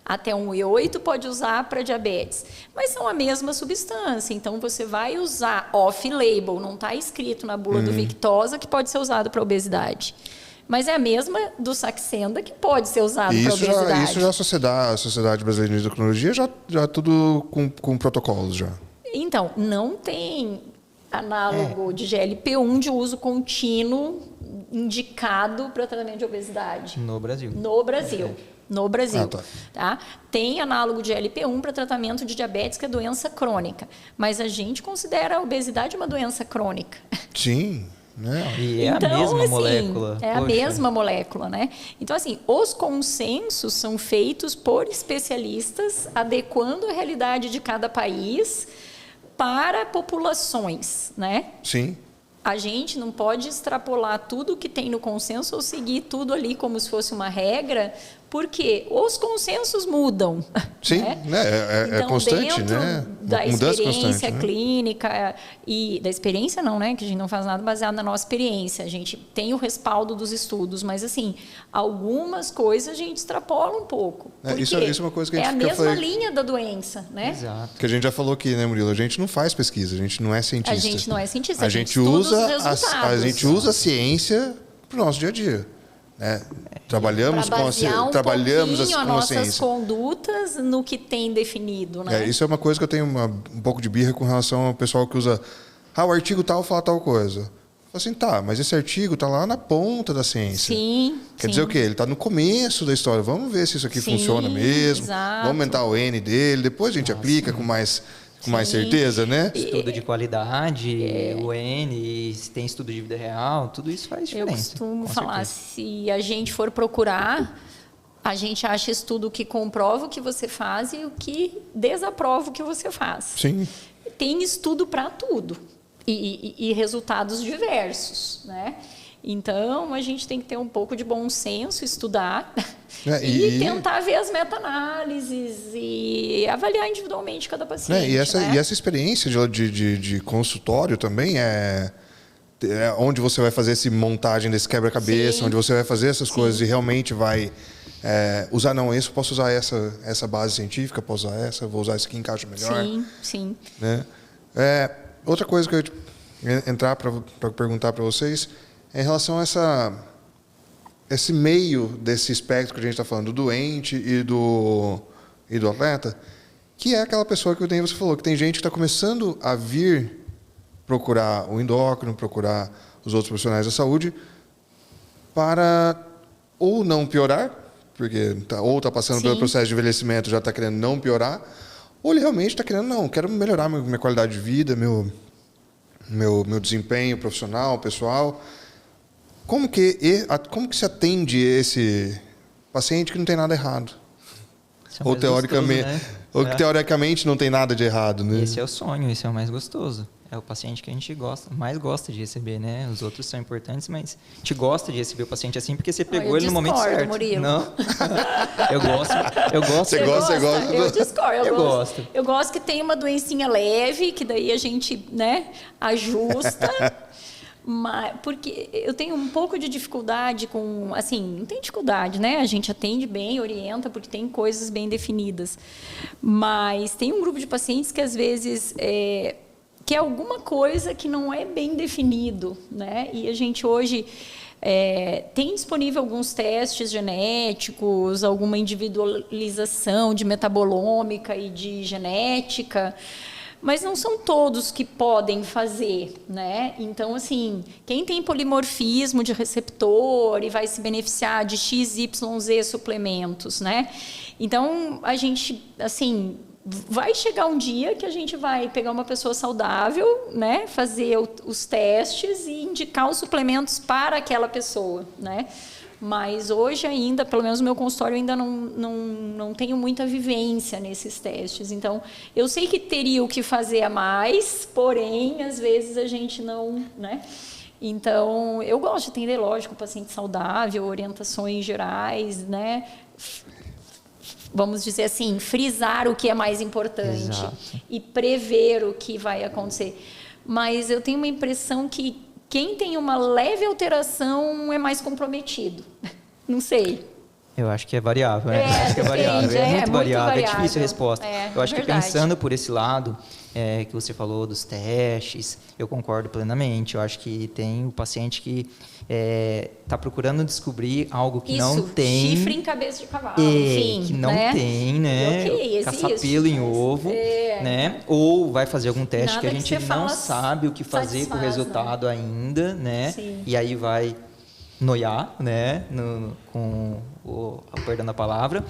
Até 1,8 pode usar para diabetes. Mas são a mesma substância. Então, você vai usar off-label. Não está escrito na bula do Victoza que pode ser usado para obesidade. Mas é a mesma do Saxenda que pode ser usado para obesidade. Isso já a Sociedade Brasileira de Endocrinologia já tudo com protocolos já. Então, não tem análogo de GLP-1 de uso contínuo indicado para tratamento de obesidade. No Brasil. No Brasil. Tá. Tem análogo de GLP-1 para tratamento de diabetes, que é doença crônica. Mas a gente considera a obesidade uma doença crônica. Sim. Né? E é então, a mesma molécula. É a mesma molécula, né? Então, assim, os consensos são feitos por especialistas, adequando a realidade de cada país para populações, né? Sim. A gente não pode extrapolar tudo que tem no consenso ou seguir tudo ali como se fosse uma regra, porque os consensos mudam. Sim, né? É constante, dentro né? Da experiência constante, clínica e da experiência não, né? Que a gente não faz nada baseado na nossa experiência. A gente tem o respaldo dos estudos, mas assim, algumas coisas a gente extrapola um pouco. Isso é uma coisa que a gente a mesma linha da doença, né? Exato. Que a gente já falou aqui, né, Murilo? A gente não faz pesquisa, a gente não é cientista. A gente não é cientista, a gente usa a ciência para o nosso dia a dia. Né? Trabalhamos com a ciência. Nossas condutas no que tem definido. Né? Isso é uma coisa que eu tenho um pouco de birra com relação ao pessoal que usa o artigo tal fala tal coisa. Assim, mas esse artigo está lá na ponta da ciência. Sim. Quer dizer o quê? Ele está no começo da história. Vamos ver se isso aqui funciona mesmo. Exato. Vamos aumentar o N dele. Depois a gente aplica com mais certeza, né? Estudo de qualidade, o N, se tem estudo de vida real, tudo isso faz diferença. Eu costumo falar, se a gente for procurar, a gente acha estudo que comprova o que você faz e o que desaprova o que você faz. Sim. Tem estudo para tudo e resultados diversos, né? Então, a gente tem que ter um pouco de bom senso, estudar e tentar ver as meta-análises e avaliar individualmente cada paciente. E essa experiência de consultório também é onde você vai fazer essa montagem desse quebra-cabeça, onde você vai fazer essas coisas e realmente vai usar, isso, posso usar essa base científica, posso usar essa, vou usar essa aqui, encaixa melhor. Sim. Né? Outra coisa que eu ia entrar para perguntar para vocês em relação a esse meio desse espectro que a gente está falando, do doente e do atleta, que é aquela pessoa que você falou, que tem gente que está começando a vir procurar o endócrino, procurar os outros profissionais da saúde, para ou não piorar, porque ou está passando pelo processo de envelhecimento, já está querendo não piorar, ou ele realmente está querendo, quero melhorar minha qualidade de vida, meu desempenho profissional, pessoal. Como que se atende esse paciente que não tem nada errado? Ou teoricamente, gostoso, né? que teoricamente não tem nada de errado, né? Esse é o sonho, esse é o mais gostoso. É o paciente que a gente mais gosta de receber, né? Os outros são importantes, mas a gente gosta de receber o paciente assim porque você pegou ele no momento certo. Murilo. Não? Eu gosto. Você gosta? Eu discordo. Eu gosto. Eu gosto que tenha uma doencinha leve, que daí a gente, ajusta. Mas, porque eu tenho um pouco de dificuldade com... Assim, não tem dificuldade, né? A gente atende bem, orienta, porque tem coisas bem definidas. Mas tem um grupo de pacientes que, às vezes, que é alguma coisa que não é bem definido, né? E a gente hoje... tem disponível alguns testes genéticos, alguma individualização de metabolômica e de genética... mas não são todos que podem fazer, né? Então, assim, quem tem polimorfismo de receptor e vai se beneficiar de XYZ suplementos, né? Então, a gente, assim, vai chegar um dia que a gente vai pegar uma pessoa saudável, né? Fazer os testes e indicar os suplementos para aquela pessoa, né? Mas hoje ainda, pelo menos no meu consultório, ainda não tenho muita vivência nesses testes. Então, eu sei que teria o que fazer a mais, porém, às vezes a gente não, né? Então, eu gosto de atender, lógico, paciente saudável, orientações gerais, né? Vamos dizer assim, frisar o que é mais importante. Exato. E prever o que vai acontecer. Mas eu tenho uma impressão que quem tem uma leve alteração é mais comprometido. Não sei. Eu acho que é variável, né? Acho que é variável. Depende, É muito variável, é variável. difícil a resposta. Eu acho que verdade. pensando por esse lado, que você falou dos testes, eu concordo plenamente. Eu acho que tem o paciente que está procurando descobrir algo que não tem. Chifre em cabeça de cavalo, enfim. Que não né? tem, né? Ok, caçar existe, pelo em mas ovo, né? Ou vai fazer algum teste Nada que a que gente você não fala sabe o que fazer com o satisfaz, resultado ainda, né? Sim. E aí vai noiar, né? Perdão da palavra.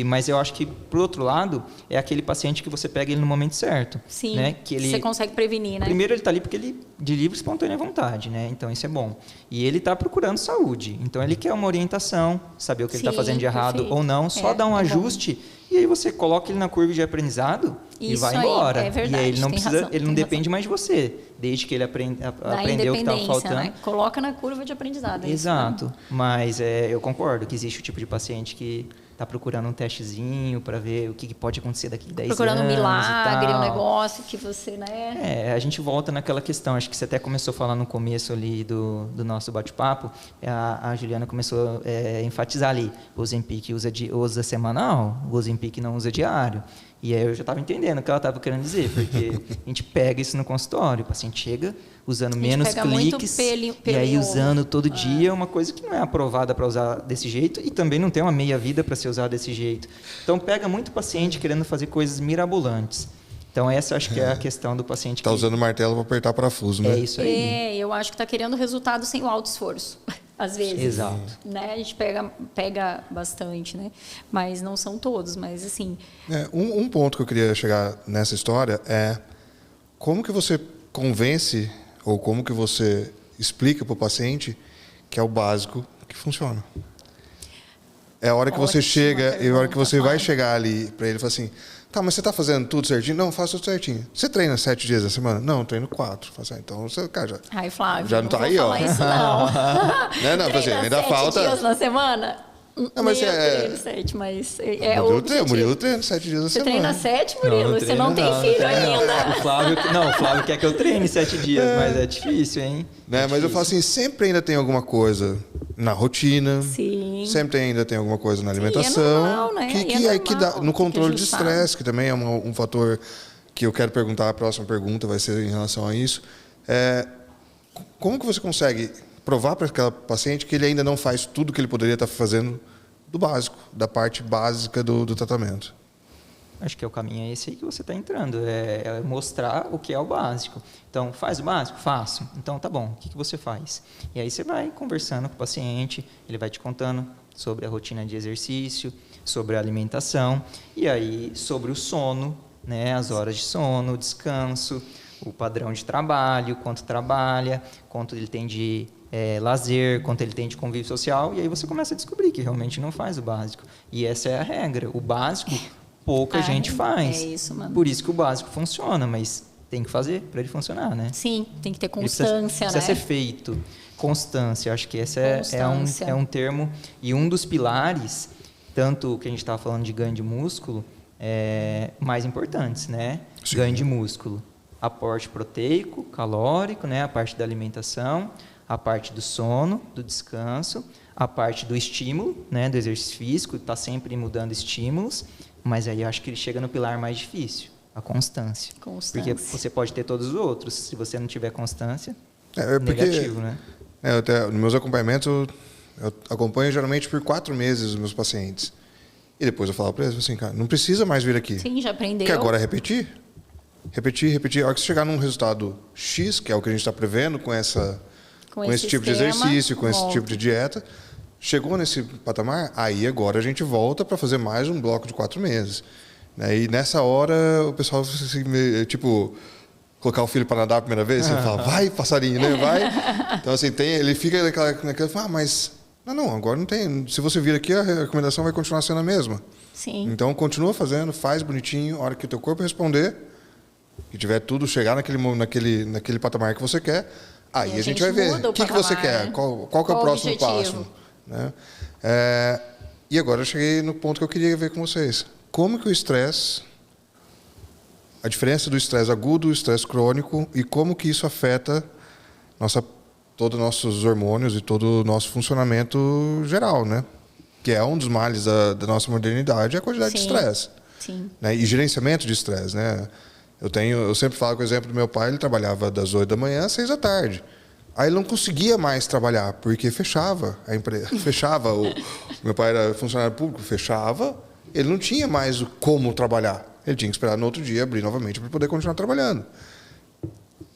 Mas eu acho que, por outro lado, é aquele paciente que você pega ele no momento certo. Sim, né? Que ele, você consegue prevenir, né? Primeiro, ele está ali porque ele de livre e espontânea vontade, né? Então, isso é bom. E ele está procurando saúde. Então, ele quer uma orientação, saber o que ele está fazendo de errado perfeito. ou não, só dar um é ajuste. E aí você coloca ele na curva de aprendizado e Isso vai aí, embora. é verdade, e aí ele não tem precisa, razão, ele não tem depende mais de você, desde que ele aprendeu o que estava independência, faltando. né? Coloca na curva de aprendizado. é isso, Exato. né? Mas eu concordo que existe o tipo de paciente que está procurando um testezinho para ver o que pode acontecer daqui a 10 Procurando anos. um milagre, e tal. um negócio que você, né? A gente volta naquela questão, acho que você até começou a falar no começo ali do nosso bate-papo, a Juliana começou a enfatizar ali, o Ozempic usa semanal, o Ozempic não usa diário. E aí eu já estava entendendo o que ela estava querendo dizer, porque a gente pega isso no consultório, o paciente chega usando menos cliques e aí usando todo dia uma coisa que não é aprovada para usar desse jeito e também não tem uma meia-vida para ser usada desse jeito. Então pega muito paciente querendo fazer coisas mirabolantes. Então essa acho que é a questão do paciente. Está usando martelo para apertar parafuso, né? É isso aí. Eu acho que está querendo resultado sem o alto esforço. Às vezes. Exato. Né? A gente pega bastante, né? Mas não são todos, mas assim... Um ponto que eu queria chegar nessa história é como que você convence ou como que você explica para o paciente que é o básico que funciona. É a hora que você chega e a hora que você vai chegar ali para ele e fala assim, tá, mas você está fazendo tudo certinho? Não, faço tudo certinho. Você treina 7 dias da semana? Não, treino 4. Então, você, cara, já... Ai, Flávio, já não tá aí, ó. Isso não. Não, assim, ainda 7 falta... dias na semana? Não, mas treino 7, mas Murilo treina 7 dias da semana. Você treina 7, Murilo? Você não tem filho ainda. O Flávio quer que eu treine 7 dias, mas é difícil, hein? Né? Mas eu falo assim, sempre ainda tem alguma coisa na rotina. Sim. Sempre ainda tem alguma coisa na alimentação. É normal, né? Que dá, no controle de estresse, que também é um fator que eu quero perguntar, a próxima pergunta vai ser em relação a isso. Como que você consegue provar para aquela paciente que ele ainda não faz tudo que ele poderia estar fazendo do básico, da parte básica do tratamento? Acho que o caminho é esse aí que você está entrando, é mostrar o que é o básico. Então, faz o básico? Faço. Então, tá bom, o que você faz? E aí você vai conversando com o paciente, ele vai te contando sobre a rotina de exercício, sobre a alimentação, e aí sobre o sono, né, as horas de sono, o descanso, o padrão de trabalho, quanto trabalha, quanto ele tem de lazer, quanto ele tem de convívio social, e aí você começa a descobrir que realmente não faz o básico. E essa é a regra. O básico, pouca gente faz. É isso, mano. Por isso que o básico funciona, mas tem que fazer para ele funcionar, né? Sim, tem que ter constância, precisa ser feito. Constância, acho que esse é um termo e um dos pilares, tanto que a gente estava falando de ganho de músculo, mais importantes, né? Sim. Ganho de músculo, aporte proteico, calórico, né? A parte da alimentação, a parte do sono, do descanso, a parte do estímulo, né? Do exercício físico, está sempre mudando estímulos, mas aí eu acho que ele chega no pilar mais difícil, a constância. Porque você pode ter todos os outros, se você não tiver constância, negativo, né? Nos meus acompanhamentos, eu acompanho geralmente por 4 meses os meus pacientes. E depois eu falo para eles assim, cara, não precisa mais vir aqui. Sim, já aprendeu. Porque agora é repetir. repetir. A hora que você chegar num resultado X, que é o que a gente está prevendo com esse tipo de exercício, com esse tipo de dieta, chegou nesse patamar, aí agora a gente volta para fazer mais um bloco de 4 meses. Né? E nessa hora o pessoal, tipo, colocar o filho para nadar a primeira vez, você fala, vai, passarinho, né? Vai. Então, assim, ele fica naquela mas não, agora não tem. Se você vir aqui, a recomendação vai continuar sendo a mesma. Sim. Então, continua fazendo, faz bonitinho, a hora que o teu corpo responder, que tiver tudo, chegar naquele patamar que você quer, aí a gente vai ver o que você quer, qual que é o próximo passo. Né? E agora eu cheguei no ponto que eu queria ver com vocês. Como que o estresse, a diferença do estresse agudo, o estresse crônico, e como que isso afeta todos os nossos hormônios e todo o nosso funcionamento geral, né? Que é um dos males da nossa modernidade, é a quantidade de estresse. Sim. Né? E gerenciamento de estresse, né? Eu sempre falo com o exemplo do meu pai, ele trabalhava das 8 da manhã às 6 da tarde. Aí ele não conseguia mais trabalhar, porque fechava a empresa. Fechava, meu pai era funcionário público, fechava, ele não tinha mais como trabalhar. Ele tinha que esperar no outro dia abrir novamente para poder continuar trabalhando.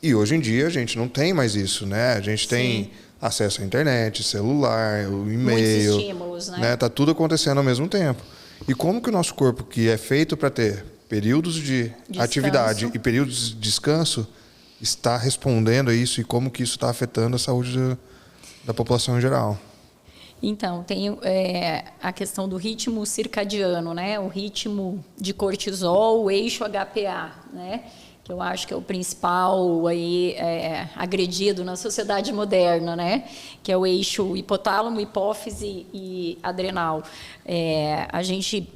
E hoje em dia a gente não tem mais isso, né? A gente tem acesso à internet, celular, o e-mail. Muitos estímulos, né? Tá tudo acontecendo ao mesmo tempo. E como que o nosso corpo, que é feito para ter períodos de atividade e períodos de descanso, está respondendo a isso e como que isso está afetando a saúde da população em geral? Então, tem a questão do ritmo circadiano, né? O ritmo de cortisol, o eixo HPA, né? Que eu acho que é o principal aí, agredido na sociedade moderna, né? Que é o eixo hipotálamo, hipófise e adrenal. A gente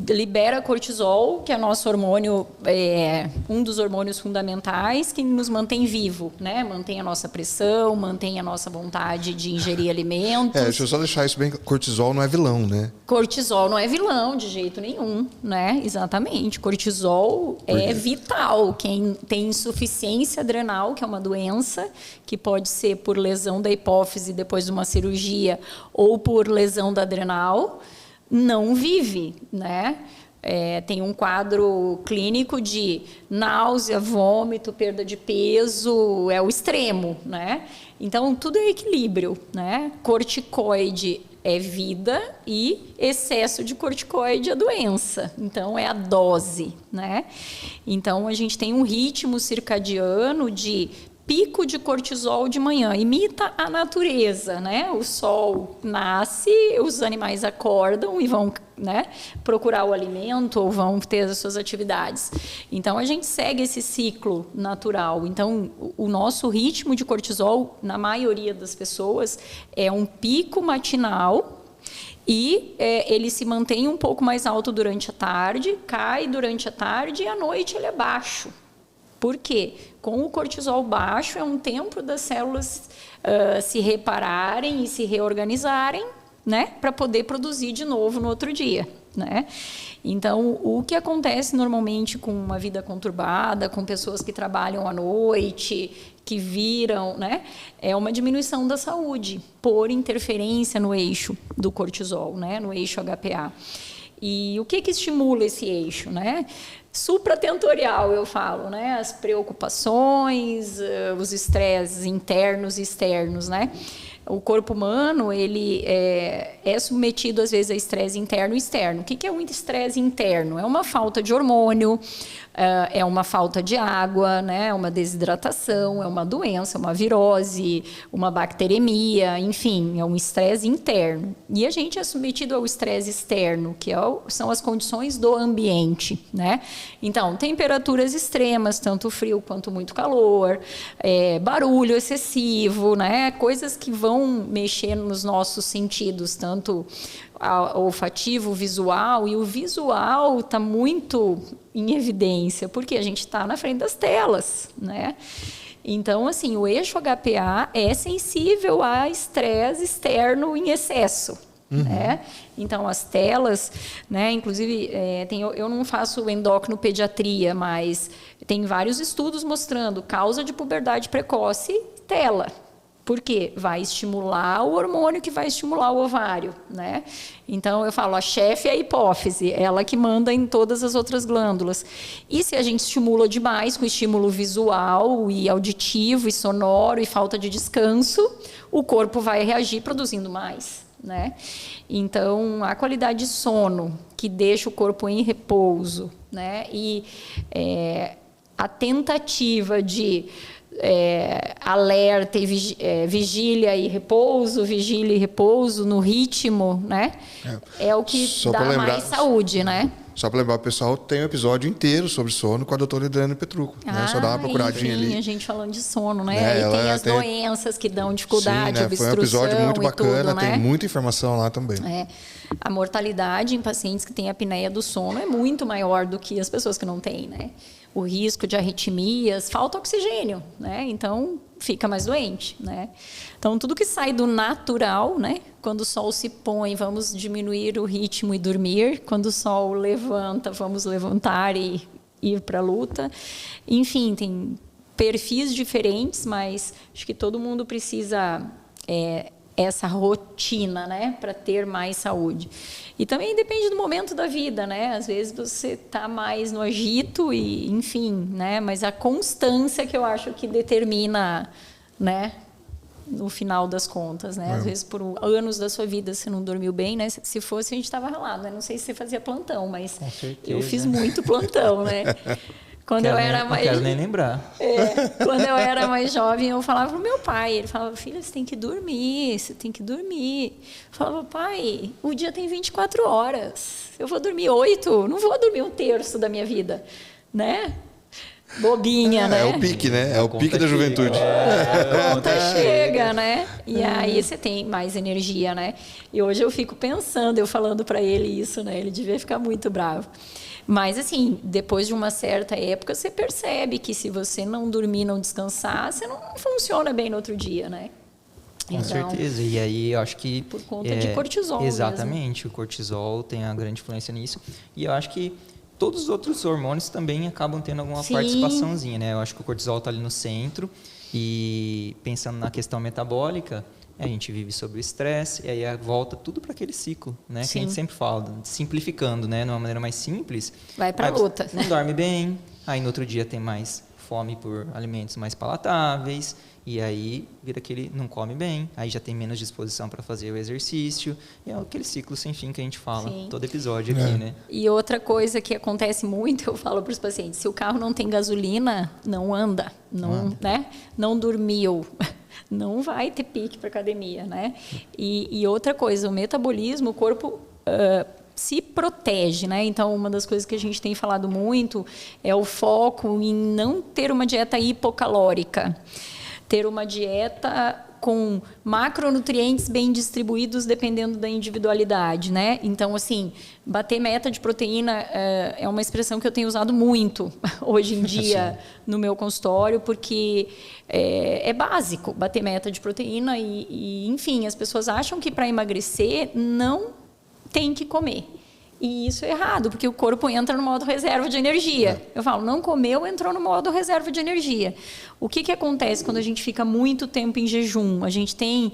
libera cortisol, que é nosso hormônio, um dos hormônios fundamentais que nos mantém vivo, né? Mantém a nossa pressão, mantém a nossa vontade de ingerir alimentos. Deixa eu só deixar isso bem, cortisol não é vilão, né? Cortisol não é vilão de jeito nenhum, né? Exatamente. Cortisol é vital. Quem tem insuficiência adrenal, que é uma doença que pode ser por lesão da hipófise depois de uma cirurgia ou por lesão da adrenal, não vive, né? Tem um quadro clínico de náusea, vômito, perda de peso, é o extremo, né? Então, tudo é equilíbrio, né? Corticoide é vida e excesso de corticoide é doença. Então, é a dose, né? Então, a gente tem um ritmo circadiano de pico de cortisol de manhã, imita a natureza, né? O sol nasce, os animais acordam e vão, né, procurar o alimento ou vão ter as suas atividades. Então, a gente segue esse ciclo natural. Então, o nosso ritmo de cortisol, na maioria das pessoas, é um pico matinal e ele se mantém um pouco mais alto durante a tarde, cai durante a tarde e à noite ele é baixo. Por quê? Com o cortisol baixo, é um tempo das células se repararem e se reorganizarem, né, para poder produzir de novo no outro dia, né? Então, o que acontece normalmente com uma vida conturbada, com pessoas que trabalham à noite, que viram, né, é uma diminuição da saúde por interferência no eixo do cortisol, né, no eixo HPA. E o que estimula esse eixo, né? Supratentorial, eu falo, né? As preocupações, os estresses internos e externos, né? O corpo humano, ele é submetido, às vezes, a estresse interno e externo. O que é um estresse interno? É uma falta de hormônio, é uma falta de água, né? Uma desidratação, é uma doença, uma virose, uma bacteremia, enfim, é um estresse interno. E a gente é submetido ao estresse externo, que são as condições do ambiente, né? Então, temperaturas extremas, tanto frio quanto muito calor, barulho excessivo, né? Coisas que vão mexer nos nossos sentidos, tanto olfativo, visual, e o visual está muito em evidência, porque a gente está na frente das telas, né? Então, assim, o eixo HPA é sensível a estresse externo em excesso. Né? Então, as telas, né? Inclusive, eu não faço endocrinopediatria, mas tem vários estudos mostrando causa de puberdade precoce, tela. Por quê? Vai estimular o hormônio que vai estimular o ovário, né? Então, eu falo, a chefe é a hipófise, ela que manda em todas as outras glândulas. E se a gente estimula demais, com estímulo visual e auditivo e sonoro e falta de descanso, o corpo vai reagir produzindo mais, né? Então, a qualidade de sono, que deixa o corpo em repouso, né? E a tentativa de alerta e vigília e repouso no ritmo, né? É o que dá mais saúde, né? Só para lembrar o pessoal, tem um episódio inteiro sobre sono com a doutora Adriane Petrucco. Né? Só dá uma procuradinha ali. A gente falando de sono, né? Aí tem as doenças que dão dificuldade, sim, né? obstrução. Foi um episódio muito bacana, tudo, né? Tem muita informação lá também. A mortalidade em pacientes que têm apneia do sono é muito maior do que as pessoas que não têm, né? O risco de arritmias, falta oxigênio, né? Então, fica mais doente, né? Então, tudo que sai do natural, né? Quando o sol se põe, vamos diminuir o ritmo e dormir. Quando o sol levanta, vamos levantar e ir para a luta. Enfim, tem perfis diferentes, mas acho que todo mundo precisa essa rotina, né, para ter mais saúde. E também depende do momento da vida, né? Às vezes você está mais no agito e, enfim, né? Mas a constância que eu acho que determina, né, no final das contas, né? Às vezes por anos da sua vida você não dormiu bem, né? Se fosse a gente estava ralado, né? Não sei se você fazia plantão, mas eu fiz muito plantão, né? Quando eu era mais... Não quero nem lembrar. Quando eu era mais jovem, eu falava pro meu pai. Ele falava, filha, você tem que dormir, você tem que dormir. Eu falava, pai, o dia tem 24 horas. Eu vou dormir 8, não vou dormir 1/3 da minha vida, né? Bobinha, né? É o pique, né? É o pique da juventude. A conta chega, né? E aí você tem mais energia, né? E hoje eu fico pensando, eu falando para ele isso, né? Ele devia ficar muito bravo. Mas, assim, depois de uma certa época, você percebe que se você não dormir, não descansar, você não funciona bem no outro dia, né? Com certeza. E aí, eu acho que... Por conta de cortisol exatamente. mesmo. O cortisol tem uma grande influência nisso. E eu acho que todos os outros hormônios também acabam tendo alguma participaçãozinha, né? Eu acho que o cortisol está ali no centro. E pensando na questão metabólica... A gente vive sob o estresse e aí volta tudo para aquele ciclo, né? Que a gente sempre fala, simplificando, né? De uma maneira mais simples. Vai para a luta. Não dorme bem, aí no outro dia tem mais fome por alimentos mais palatáveis e aí vira aquele não come bem, aí já tem menos disposição para fazer o exercício e é aquele ciclo sem fim que a gente fala todo episódio aqui, né? E outra coisa que acontece muito, eu falo para os pacientes, se o carro não tem gasolina, não anda, né? Não dormiu. Não vai ter pique para academia, né? E outra coisa, o metabolismo, o corpo se protege, né? Então, uma das coisas que a gente tem falado muito é o foco em não ter uma dieta hipocalórica, ter uma dieta com macronutrientes bem distribuídos dependendo da individualidade, né? Então, assim, bater meta de proteína é uma expressão que eu tenho usado muito hoje em dia no meu consultório, porque é básico bater meta de proteína e, enfim, as pessoas acham que para emagrecer não tem que comer. E isso é errado, porque o corpo entra no modo reserva de energia. Eu falo, não comeu, entrou no modo reserva de energia. O que acontece quando a gente fica muito tempo em jejum? A gente tem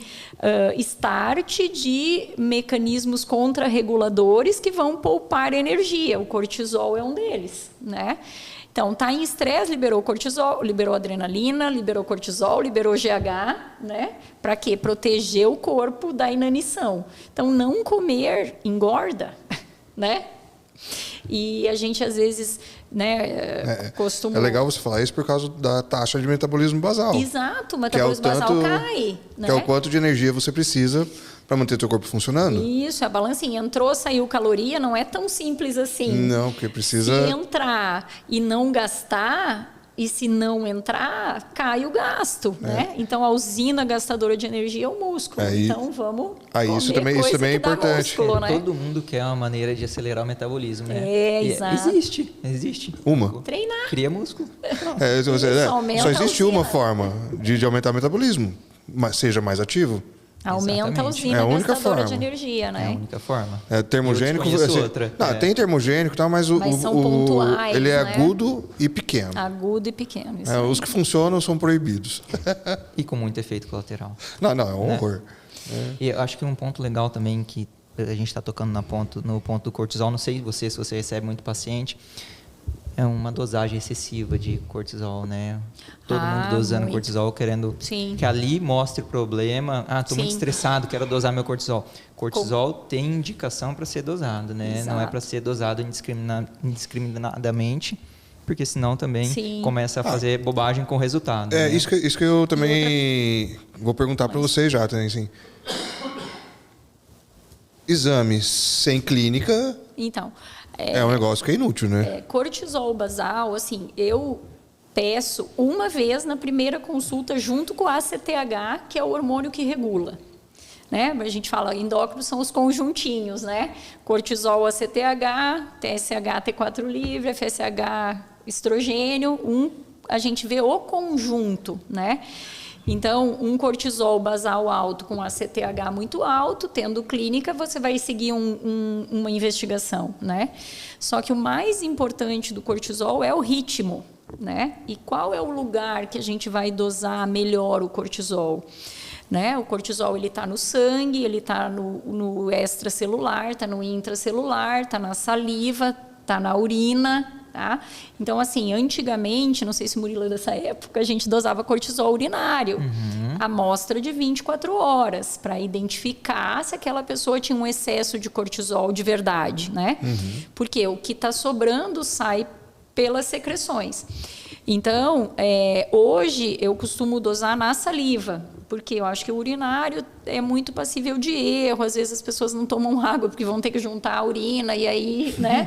start de mecanismos contrarreguladores que vão poupar energia. O cortisol é um deles, né? Então, tá em estresse, liberou cortisol, liberou adrenalina, liberou cortisol, liberou GH, né? Para quê? Proteger o corpo da inanição. Então, não comer engorda, né? E a gente, às vezes, né, costuma... É legal você falar isso por causa da taxa de metabolismo basal. Exato, o metabolismo basal cai. Né? Que é o quanto de energia você precisa para manter o seu corpo funcionando. Isso, a balancinha. Entrou, saiu caloria, não é tão simples assim. Não, porque precisa... Se entrar e não gastar... E se não entrar, cai o gasto, né? Então, a usina gastadora de energia é o músculo. Então, vamos comer isso também é importante. Músculo, né? Todo mundo quer uma maneira de acelerar o metabolismo, né? Exato. Existe. Uma. Treinar. Cria músculo. Só existe uma forma de aumentar o metabolismo, mas seja mais ativo. Aumenta a Exatamente. usina É a única gastadora forma. de energia, É a né? única forma. Termogênico. Eu desconheço assim, outra. não, tem termogênico e tal, mas Mas são pontuais, ele é né? agudo e pequeno. Agudo e pequeno. Isso Os aí. que funcionam são proibidos. E com muito efeito colateral. Não, é um horror. E eu acho que um ponto legal também que a gente está tocando no ponto do cortisol, não sei se você recebe muito paciente, é uma dosagem excessiva de cortisol, né? Todo mundo dosando muito. cortisol, querendo Sim. que ali mostre o problema. Estou muito Sim. estressado, quero dosar meu cortisol. Cortisol tem indicação para ser dosado, né? Não é Exato. para ser dosado indiscriminadamente, porque senão também Sim. começa a fazer bobagem com o resultado. É, né? isso que eu também vou perguntar para vocês já, também, assim. Exames sem clínica Então, é um negócio que é inútil, né? cortisol basal, assim, eu peço uma vez na primeira consulta junto com o ACTH, que é o hormônio que regula. Né? A gente fala, endócrinos são os conjuntinhos, né? Cortisol, ACTH, TSH, T4 livre, FSH, estrogênio, a gente vê o conjunto, né? Então, um cortisol basal alto com ACTH muito alto, tendo clínica, você vai seguir uma investigação, né? Só que o mais importante do cortisol é o ritmo, né? E qual é o lugar que a gente vai dosar melhor o cortisol? Né? O cortisol ele está no sangue, ele está no extracelular, está no intracelular, está na saliva, está na urina. Tá? Então, assim, antigamente, não sei se o Murilo é dessa época, a gente dosava cortisol urinário, amostra de 24 horas, para identificar se aquela pessoa tinha um excesso de cortisol de verdade, né? Porque o que está sobrando sai pelas secreções. Então, hoje eu costumo dosar na saliva, porque eu acho que o urinário é muito passível de erro. Às vezes as pessoas não tomam água porque vão ter que juntar a urina e aí, né?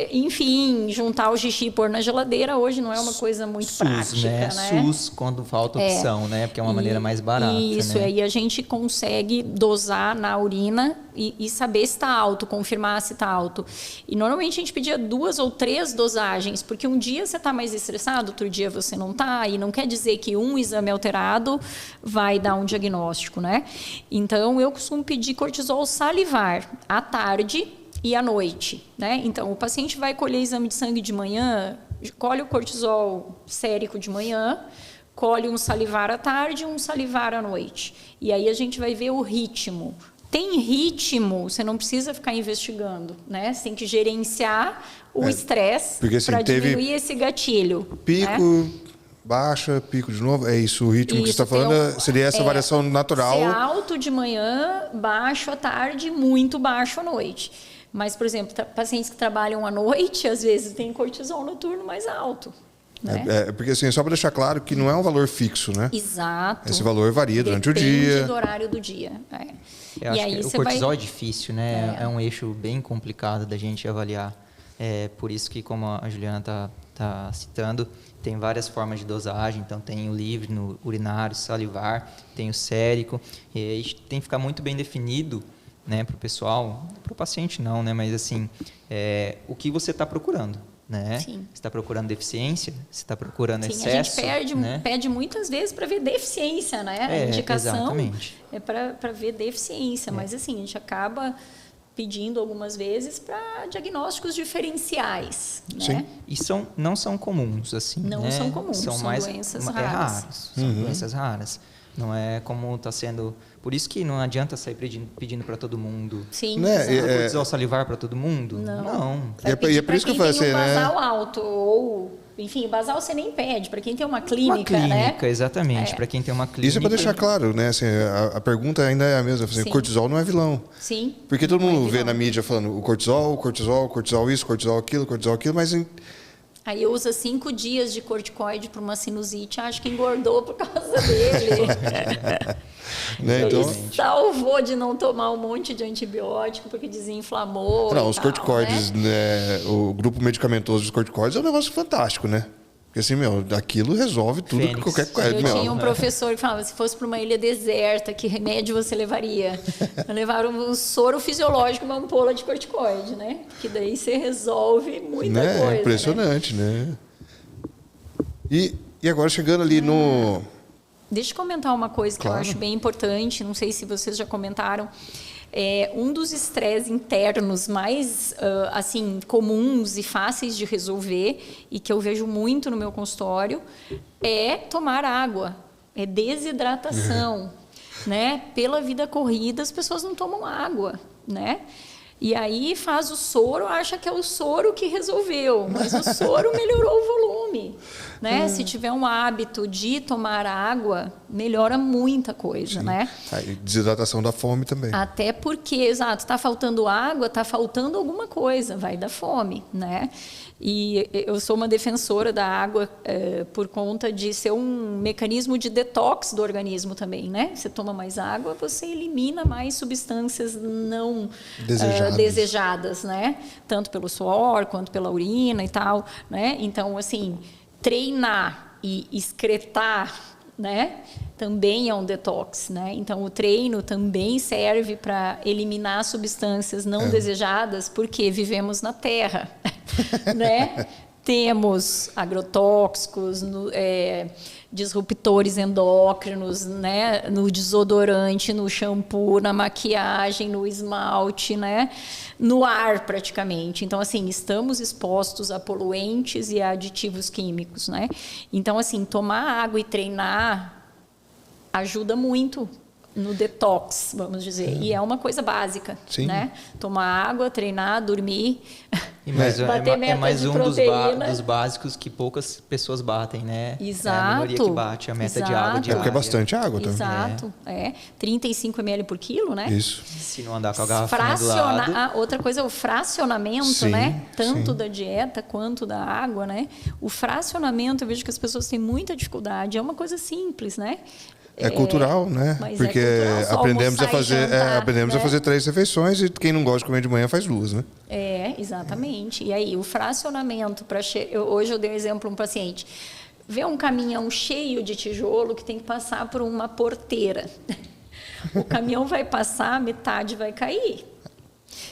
Enfim, juntar o xixi e pôr na geladeira hoje não é uma coisa muito SUS, prática, né? SUS quando falta opção, né? Porque é uma maneira mais barata. Isso, né? aí a gente consegue dosar na urina e saber se está alto, confirmar se está alto. E normalmente a gente pedia 2 ou 3 dosagens, porque um dia você está mais estressado, outro dia você não está, e não quer dizer que um exame alterado vai dar um diagnóstico, né? Então, eu costumo pedir cortisol salivar à tarde e à noite, né? Então, o paciente vai colher exame de sangue de manhã, colhe o cortisol sérico de manhã, colhe um salivar à tarde e um salivar à noite. E aí a gente vai ver o ritmo. Tem ritmo, você não precisa ficar investigando, né? Você tem que gerenciar o estresse assim, para diminuir esse gatilho. Pico, né? baixa, pico de novo. É isso, o ritmo que você está Isso, tem falando seria essa variação natural. Se é alto de manhã, baixo à tarde, muito baixo à noite. Mas, por exemplo, pacientes que trabalham à noite, às vezes tem cortisol noturno mais alto. Né? Porque assim, só para deixar claro que não é um valor fixo, né? Exato. Esse valor varia durante o dia. Depende do horário do dia. Eu acho que o cortisol é difícil, né? É um eixo bem complicado da gente avaliar. É por isso que, como a Juliana está citando, tem várias formas de dosagem. Então, tem o livre, no urinário, salivar, tem o sérico. E tem que ficar muito bem definido, né, para o pessoal, para o paciente não, né? Mas assim, o que você está procurando. Né? Sim. Você está procurando deficiência? Você está procurando excesso? A gente né? pede muitas vezes para ver deficiência, né? A indicação exatamente. é para ver deficiência, mas assim, a gente acaba pedindo algumas vezes para diagnósticos diferenciais, Sim. né? E não são comuns, assim, Não né? são comuns, são mais doenças raras. raras. São doenças raras. Não é como está sendo... Por isso que não adianta sair pedindo para todo mundo. Sim, Né? exato. Cortisol salivar para todo mundo? Não. Vai E é pedir por isso que eu pra falei quem tem assim, né? basal alto ou... Enfim, basal você nem pede, para quem tem uma Uma clínica, clínica, né? exatamente. Para quem tem uma clínica. Isso é para deixar claro, né? Assim, a pergunta ainda é a mesma. Assim, Sim. cortisol não é vilão. Sim. Porque todo Não é mundo vê vilão. na mídia falando o cortisol isso, cortisol aquilo, mas Aí usa 5 dias de corticoide para uma sinusite, acho que engordou por causa dele. né? Ele Então, salvou de não tomar um monte de antibiótico porque desinflamou. não, e os tal, corticoides, né? o grupo medicamentoso dos corticoides é um negócio fantástico, né? Porque assim, aquilo resolve tudo que Fênix. qualquer coisa. Eu meu. tinha um professor que falava, se fosse para uma ilha deserta, que remédio você levaria? Eu levava um soro fisiológico, uma ampola de corticoide, né? Que daí você resolve muita Né? coisa. É impressionante, né? E agora chegando ali Deixa eu comentar uma coisa que eu acho bem importante, não sei se vocês já comentaram. Um dos estresses internos mais assim comuns e fáceis de resolver e que eu vejo muito no meu consultório é tomar água, é desidratação, né? Pela vida corrida as pessoas não tomam água, né? E aí faz o soro, acha que é o soro que resolveu, mas o soro melhorou o volume, né? Se tiver um hábito de tomar água, melhora muita coisa, né? E desidratação da fome também. Até porque, exato, está faltando água, está faltando alguma coisa, vai dar fome, né? E eu sou uma defensora da água por conta de ser um mecanismo de detox do organismo também, né? Você toma mais água, você elimina mais substâncias não desejadas, né? Tanto pelo suor quanto pela urina e tal, né? Então, assim, treinar e excretar, né? Também é um detox, né? Então o treino também serve para eliminar substâncias não desejadas, porque vivemos na Terra, né? Temos agrotóxicos, disruptores endócrinos, né? No desodorante, no shampoo, na maquiagem, no esmalte, né? No ar praticamente. Então, assim, estamos expostos a poluentes e a aditivos químicos, né? Então, assim, tomar água e treinar ajuda muito no detox, vamos dizer. E é uma coisa básica, né? Tomar água, treinar, dormir, bater meta mais de um proteína. dos básicos que poucas pessoas batem, né? Exato. É a minoria que bate a meta de água diária. Porque é bastante água também. Exato. 35 ml por quilo, né? Isso. Se não andar com a garrafinha do lado. Outra coisa é o fracionamento, né? Tanto da dieta quanto da água, né? O fracionamento, eu vejo que as pessoas têm muita dificuldade. É uma coisa simples, né? É cultural, né? Porque aprendemos a fazer, a fazer 3 refeições e quem não gosta de comer de manhã faz 2, né? Exatamente. E aí, o fracionamento, hoje eu dei um exemplo para um paciente. Vê um caminhão cheio de tijolo que tem que passar por uma porteira. O caminhão vai passar, metade vai cair.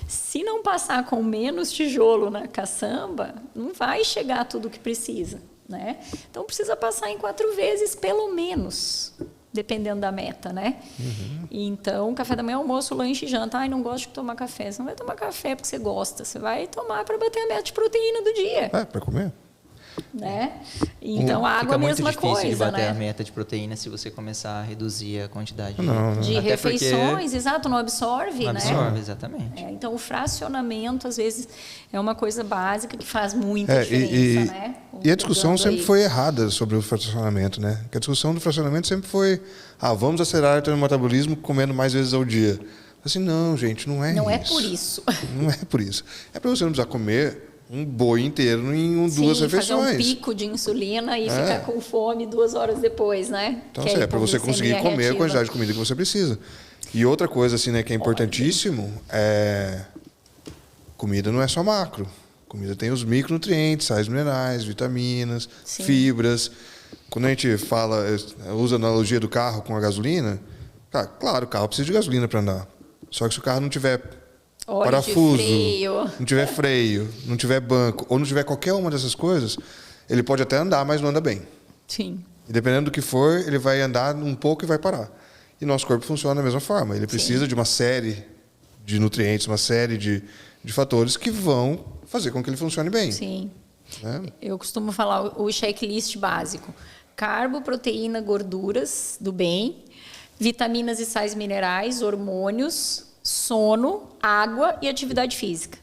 Se não passar com menos tijolo na caçamba, não vai chegar tudo o que precisa, né? Então, precisa passar em 4 vezes, pelo menos, dependendo da meta, né? Então, café da manhã, almoço, lanche e janta. Ai, não gosto de tomar café. Você não vai tomar café porque você gosta. Você vai tomar para bater a meta de proteína do dia. Para comer. Né? Então, a água é a mesma coisa, fica muito difícil de bater né? a meta de proteína se você começar a reduzir a quantidade de refeições, exato, não absorve, não né? absorve, exatamente. Então, o fracionamento, às vezes, é uma coisa básica que faz muita diferença, né? E a discussão sempre foi errada sobre o fracionamento, né? Porque a discussão do fracionamento sempre foi, vamos acelerar o metabolismo comendo mais vezes ao dia. Assim, não, gente, não é isso. Não é por isso. Não é por isso. É para você não precisar comer um boi inteiro em 2 refeições. Fazer um pico de insulina e ficar com fome 2 horas depois, né? Então, é para você conseguir comer a quantidade de comida que você precisa. E outra coisa, assim, né, que é importantíssimo, comida não é só macro. Comida tem os micronutrientes, sais minerais, vitaminas, fibras. Quando a gente usa a analogia do carro com a gasolina, claro, o carro precisa de gasolina para andar. Só que se o carro não tiver parafuso, não tiver freio, não tiver banco, ou não tiver qualquer uma dessas coisas, ele pode até andar, mas não anda bem. Sim. E dependendo do que for, ele vai andar um pouco e vai parar. E nosso corpo funciona da mesma forma. Ele precisa de uma série de nutrientes, uma série de fatores que vão fazer com que ele funcione bem. Sim. Eu costumo falar o checklist básico. Carbo, proteína, gorduras do bem, vitaminas e sais minerais, hormônios, sono, água e atividade física.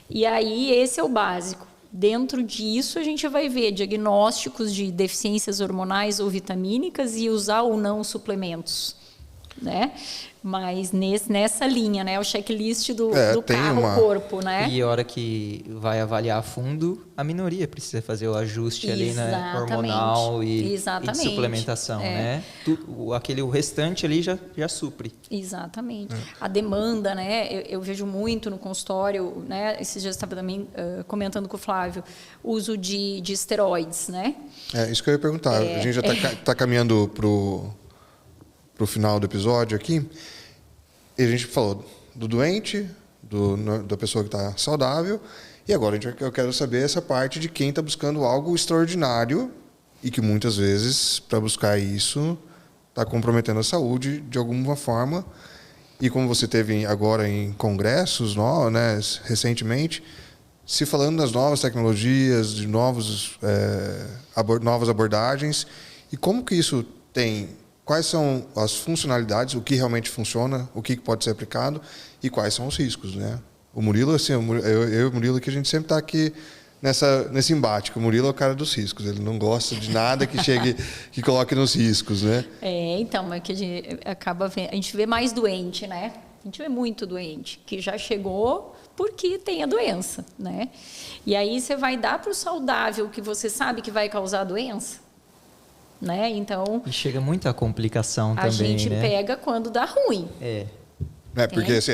E aí, esse é o básico. Dentro disso, a gente vai ver diagnósticos de deficiências hormonais ou vitamínicas e usar ou não suplementos, né? Mas nessa linha, né? O checklist do carro-corpo, né? E a hora que vai avaliar a fundo, a minoria precisa fazer o ajuste ali, né? Hormonal e de suplementação, né? O restante ali já supre. Exatamente. A demanda, né? Eu vejo muito no consultório, né? Esses dias eu estava também comentando com o Flávio, uso de esteroides, né? Isso que eu ia perguntar. A gente já está caminhando para o final do episódio aqui. E a gente falou do doente, da pessoa que está saudável, e agora eu quero saber essa parte de quem está buscando algo extraordinário e que muitas vezes, para buscar isso, está comprometendo a saúde de alguma forma. E como você teve agora em congressos, né, recentemente, se falando das novas tecnologias, de novas abordagens, e como que isso tem, quais são as funcionalidades, o que realmente funciona, o que pode ser aplicado e quais são os riscos, né? O Murilo, assim, eu e o Murilo, que a gente sempre está aqui nesse embate, que o Murilo é o cara dos riscos, ele não gosta de nada que chegue, que coloque nos riscos, né? Então, é que a gente acaba vendo, a gente vê mais doente, né? A gente vê muito doente, que já chegou porque tem a doença, né? E aí você vai dar para o saudável que você sabe que vai causar a doença, né? Então... E chega muita complicação também, a gente pega quando dá ruim. Porque assim,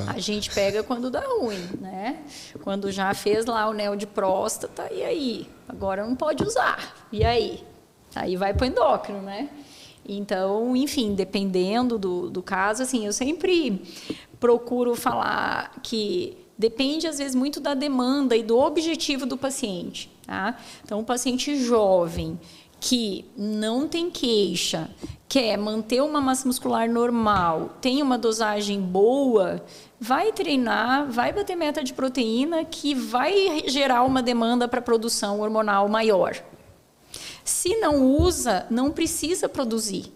a gente pega quando dá ruim, né? Quando já fez lá o neo de próstata, e aí? Agora não pode usar, e aí? Aí vai para o endócrino, né? Então, enfim, dependendo do caso, assim, eu sempre procuro falar que depende, às vezes, muito da demanda e do objetivo do paciente, tá? Então, o paciente jovem que não tem queixa, quer manter uma massa muscular normal, tem uma dosagem boa, vai treinar, vai bater meta de proteína, que vai gerar uma demanda para produção hormonal maior. Se não usa, não precisa produzir.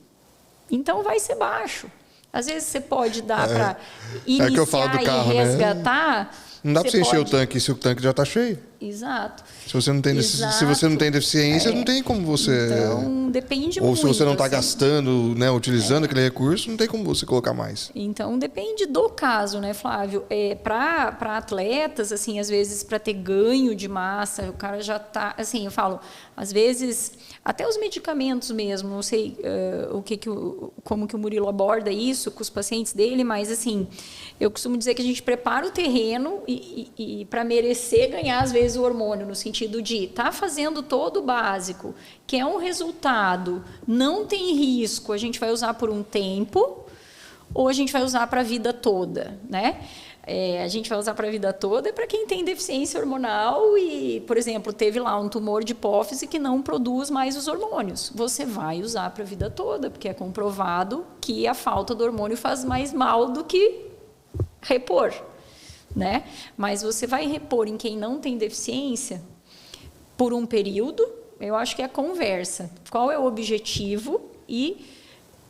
Então, vai ser baixo. Às vezes, você pode dar para iniciar que eu falo do carro, e resgatar... Né? Não dá para você encher o tanque se o tanque já está cheio. Exato. Se você não tem deficiência, não tem como você... Então, depende muito. Ou se você não está gastando, né, utilizando aquele recurso, não tem como você colocar mais. Então, depende do caso, né, Flávio? Para atletas, assim, às vezes, para ter ganho de massa, o cara já está... Assim, eu falo, às vezes, até os medicamentos mesmo, não sei como que o Murilo aborda isso com os pacientes dele, mas, assim, eu costumo dizer que a gente prepara o terreno e para merecer ganhar, às vezes, o hormônio, no sentido de estar fazendo todo o básico, que é um resultado, não tem risco, a gente vai usar por um tempo ou a gente vai usar para a vida toda, né? A gente vai usar para a vida toda para quem tem deficiência hormonal e, por exemplo, teve lá um tumor de hipófise que não produz mais os hormônios. Você vai usar para a vida toda, porque é comprovado que a falta do hormônio faz mais mal do que repor, né? Mas você vai repor em quem não tem deficiência por um período, eu acho que é a conversa. Qual é o objetivo e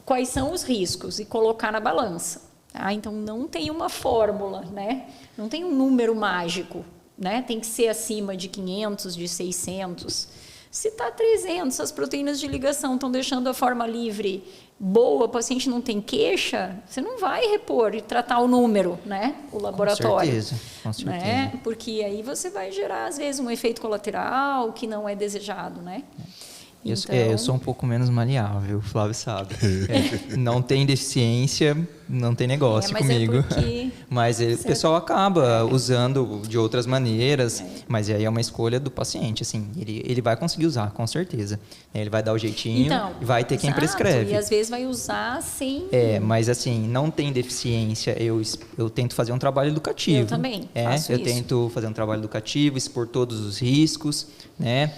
quais são os riscos? E colocar na balança. Então, não tem uma fórmula, né? Não tem um número mágico, né? Tem que ser acima de 500, de 600. Se está 300, as proteínas de ligação estão deixando a forma livre boa, o paciente não tem queixa, você não vai repor e tratar o número, né? O laboratório. Com certeza. Né? Porque aí você vai gerar, às vezes, um efeito colateral que não é desejado, né? Então... Eu sou um pouco menos maleável, o Flávio sabe. Não tem deficiência, não tem negócio mas comigo. Porque... Mas o pessoal acaba usando de outras maneiras, mas aí é uma escolha do paciente. Assim, ele vai conseguir usar, com certeza. Ele vai dar o jeitinho e vai ter quem prescreve. E às vezes vai usar sem... Mas assim, não tem deficiência, eu tento fazer um trabalho educativo. Eu também faço eu isso. tento fazer um trabalho educativo, expor todos os riscos, né?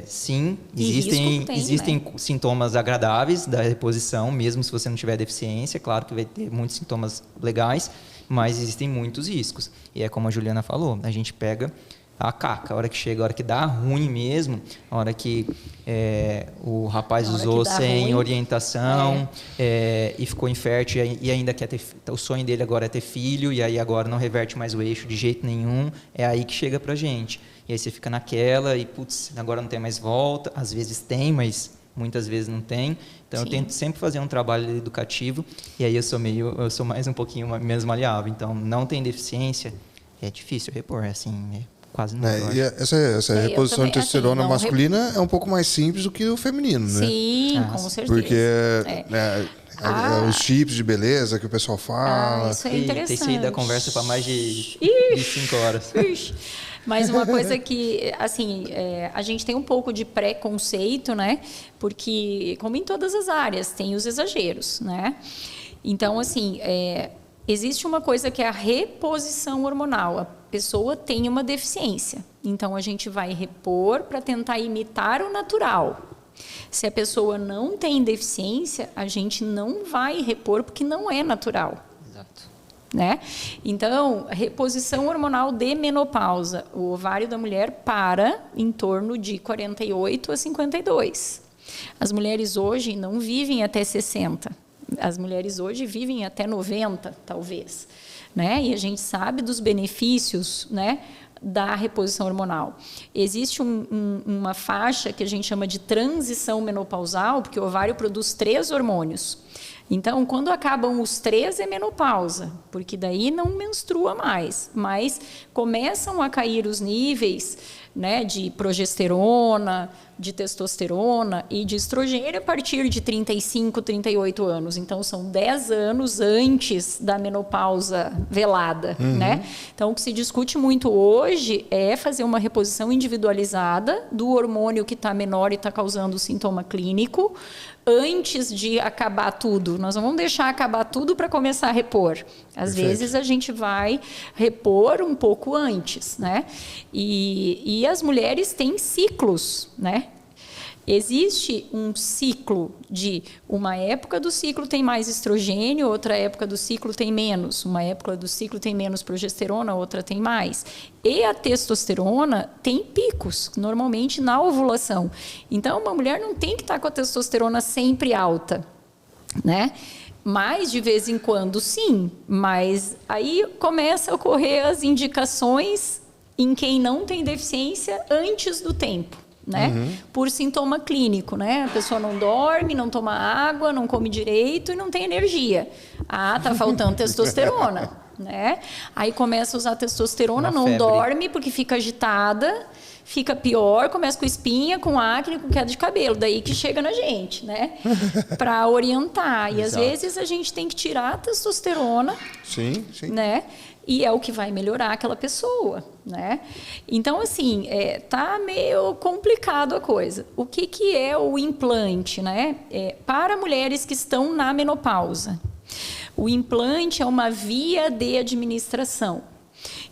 Sim, existem né? sintomas agradáveis da reposição, mesmo se você não tiver deficiência. Claro que vai ter muitos sintomas legais, mas existem muitos riscos. E é como a Juliana falou, a gente pega a caca, a hora que chega, a hora que dá ruim mesmo, a hora que o rapaz usou sem ruim, orientação e ficou infértil e ainda quer ter, o sonho dele agora é ter filho e aí agora não reverte mais o eixo de jeito nenhum, é aí que chega pra gente. E aí você fica naquela e, putz, agora não tem mais volta. Às vezes tem, mas muitas vezes não tem. Então, eu tento sempre fazer um trabalho educativo. E aí eu sou mais um pouquinho menos maleável. Então, não tem deficiência, é difícil repor, assim, quase não. E essa reposição de testosterona assim, masculina é um pouco mais simples do que o feminino, né? Sim, com certeza. Porque os chips de beleza que o pessoal fala. Isso é interessante. Tem saído da conversa para mais de 5 horas. Mas uma coisa que, assim, a gente tem um pouco de preconceito, né? Porque, como em todas as áreas, tem os exageros, né? Então, assim, Existe uma coisa que é a reposição hormonal. A pessoa tem uma deficiência. Então, a gente vai repor para tentar imitar o natural. Se a pessoa não tem deficiência, a gente não vai repor porque não é natural. Exato. Né? Então, reposição hormonal de menopausa. O ovário da mulher para em torno de 48 a 52. As mulheres hoje não vivem até 60. As mulheres hoje vivem até 90, talvez. Né? E a gente sabe dos benefícios, né, da reposição hormonal. Existe uma faixa que a gente chama de transição menopausal, porque o ovário produz 3 hormônios. Então, quando acabam os 3, é menopausa, porque daí não menstrua mais, mas começam a cair os níveis, né, de progesterona, de testosterona e de estrogênio a partir de 35, 38 anos. Então, são 10 anos antes da menopausa velada. Né? Então, o que se discute muito hoje é fazer uma reposição individualizada do hormônio que está menor e está causando sintoma clínico, antes de acabar tudo. Nós não vamos deixar acabar tudo para começar a repor. Às vezes a gente vai repor um pouco antes, né? E as mulheres têm ciclos, né? Existe um ciclo de uma época do ciclo tem mais estrogênio, outra época do ciclo tem menos, uma época do ciclo tem menos progesterona, outra tem mais. E a testosterona tem picos, normalmente na ovulação. Então, uma mulher não tem que estar com a testosterona sempre alta, né? Mas, de vez em quando, sim. Mas aí começa a ocorrer as indicações em quem não tem deficiência antes do tempo. Né? Por sintoma clínico, né? A pessoa não dorme, não toma água, não come direito e não tem energia. Ah, tá faltando testosterona, né? Aí começa a usar testosterona, não dorme porque fica agitada, fica pior, começa com espinha, com acne, com queda de cabelo, daí que chega na gente, né? Para orientar. E às vezes a gente tem que tirar a testosterona, sim. Né? E é o que vai melhorar aquela pessoa, né? Então, assim, tá meio complicado a coisa. O que é o implante, né? Para mulheres que estão na menopausa, o implante é uma via de administração.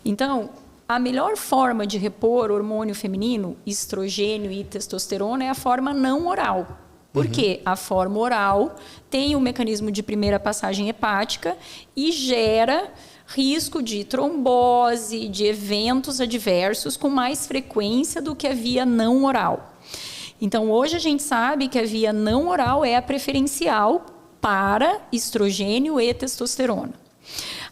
Então, a melhor forma de repor hormônio feminino, estrogênio e testosterona, é a forma não oral. Porque a forma oral tem um mecanismo de primeira passagem hepática e gera risco de trombose, de eventos adversos com mais frequência do que a via não oral. Então, hoje a gente sabe que a via não oral é a preferencial para estrogênio e testosterona.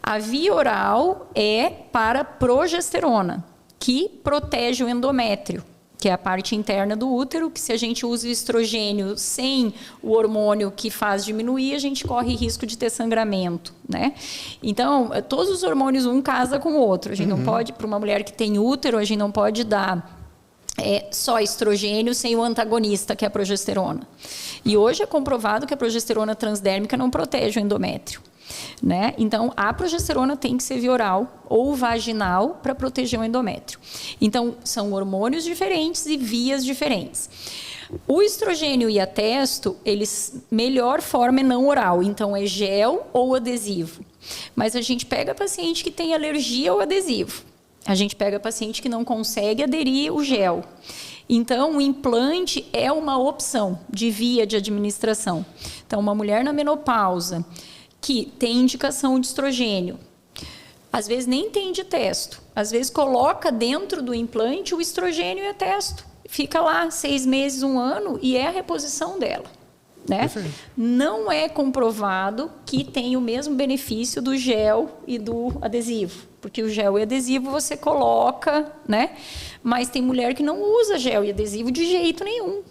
A via oral é para progesterona, que protege o endométrio, que é a parte interna do útero, que se a gente usa o estrogênio sem o hormônio que faz diminuir, a gente corre risco de ter sangramento, né? Então, todos os hormônios, um casa com o outro. A gente não pode, para uma mulher que tem útero, a gente não pode dar só estrogênio sem o antagonista, que é a progesterona. E hoje é comprovado que a progesterona transdérmica não protege o endométrio. Né? Então, a progesterona tem que ser via oral ou vaginal para proteger o endométrio. Então, são hormônios diferentes e vias diferentes. O estrogênio e a testo, melhor forma é não oral. Então, é gel ou adesivo. Mas a gente pega paciente que tem alergia ao adesivo. A gente pega paciente que não consegue aderir o gel. Então, o implante é uma opção de via de administração. Então, uma mulher na menopausa que tem indicação de estrogênio, às vezes nem tem de testo, às vezes coloca dentro do implante o estrogênio e a testo, fica lá 6 meses, 1 ano e é a reposição dela, né? Não é comprovado que tem o mesmo benefício do gel e do adesivo, porque o gel e adesivo você coloca, né? Mas tem mulher que não usa gel e adesivo de jeito nenhum.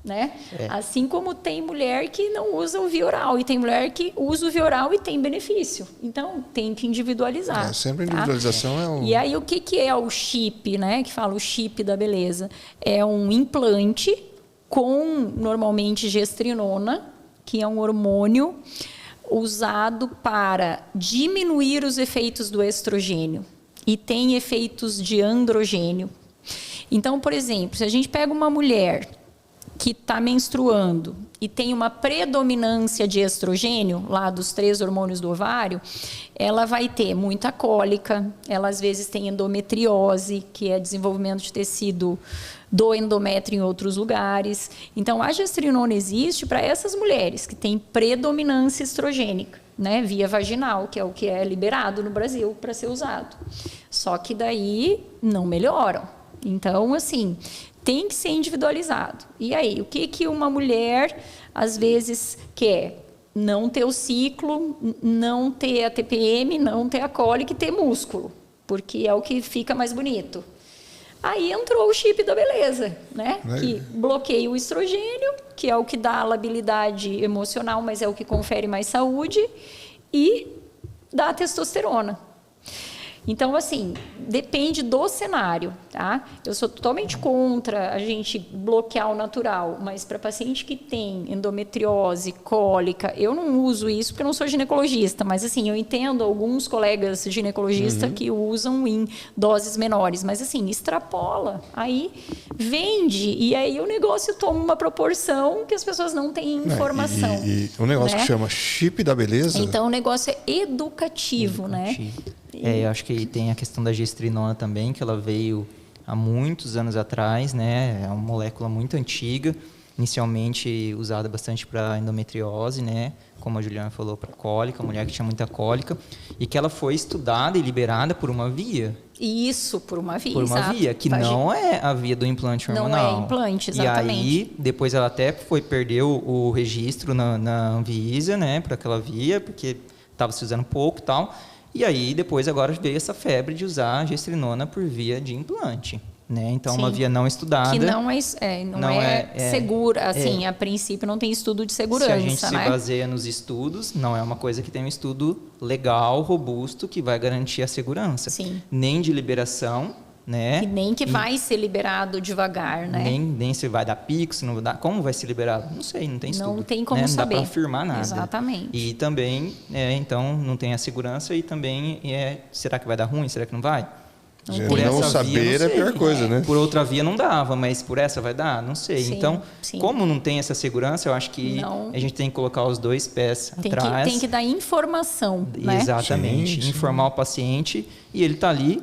Né? Assim como tem mulher que não usa o via oral e tem mulher que usa o via oral e tem benefício. Então, tem que individualizar. Sempre a individualização é um... E aí, o que é o chip, né? Que fala o chip da beleza? É um implante com, normalmente, gestrinona, que é um hormônio usado para diminuir os efeitos do estrogênio e tem efeitos de androgênio. Então, por exemplo, se a gente pega uma mulher que está menstruando e tem uma predominância de estrogênio, lá dos 3 hormônios do ovário, ela vai ter muita cólica, ela às vezes tem endometriose, que é desenvolvimento de tecido do endométrio em outros lugares. Então, a gestrinona existe para essas mulheres que têm predominância estrogênica, né, via vaginal, que é o que é liberado no Brasil para ser usado. Só que daí não melhoram. Então, assim, tem que ser individualizado. E aí, o que uma mulher, às vezes, quer? Não ter o ciclo, não ter a TPM, não ter a cólica e ter músculo, porque é o que fica mais bonito. Aí entrou o chip da beleza, né? Que bloqueia o estrogênio, que é o que dá a labilidade emocional, mas é o que confere mais saúde, e dá a testosterona. Então, assim, depende do cenário, tá? Eu sou totalmente contra a gente bloquear o natural, mas para paciente que tem endometriose, cólica, eu não uso isso porque eu não sou ginecologista, mas assim, eu entendo alguns colegas ginecologistas que usam em doses menores, mas assim, extrapola, aí vende, e aí o negócio toma uma proporção que as pessoas não têm informação. E um negócio, né, que chama chip da beleza. Então, o negócio é educativo, né? Eu acho que tem a questão da gestrinona também, que ela veio há muitos anos atrás, né? É uma molécula muito antiga, inicialmente usada bastante para endometriose, né? Como a Juliana falou, para cólica, mulher que tinha muita cólica, e que ela foi estudada e liberada por uma via. Isso, por uma via. Por uma via, que não é a via do implante hormonal. Não é implante, exatamente. E aí, depois ela até perdeu o registro na Anvisa, né? Para aquela via, porque estava se usando pouco e tal. E aí, depois, agora veio essa febre de usar a gestrinona por via de implante, né? Então, uma via não estudada. Que não é segura, assim, a princípio não tem estudo de segurança, né? Se a gente se baseia nos estudos, não é uma coisa que tem um estudo legal, robusto, que vai garantir a segurança. Sim. Nem de liberação, né? E nem que vai ser liberado devagar, né? Nem se vai dar pico, se não vai dar. Como vai ser liberado? Não sei, não tem estudo. Não tem como saber. Não dá para afirmar nada. Exatamente. E também, então, não tem a segurança e também, será que vai dar ruim? Será que não vai? Não saber é a pior coisa, né? Por outra via não dava, mas por essa vai dar? Não sei. Sim, então, sim. Como não tem essa segurança, eu acho que a gente tem que colocar os dois pés atrás. Tem que dar informação, né? Exatamente. Sim. Informar o paciente e ele está ali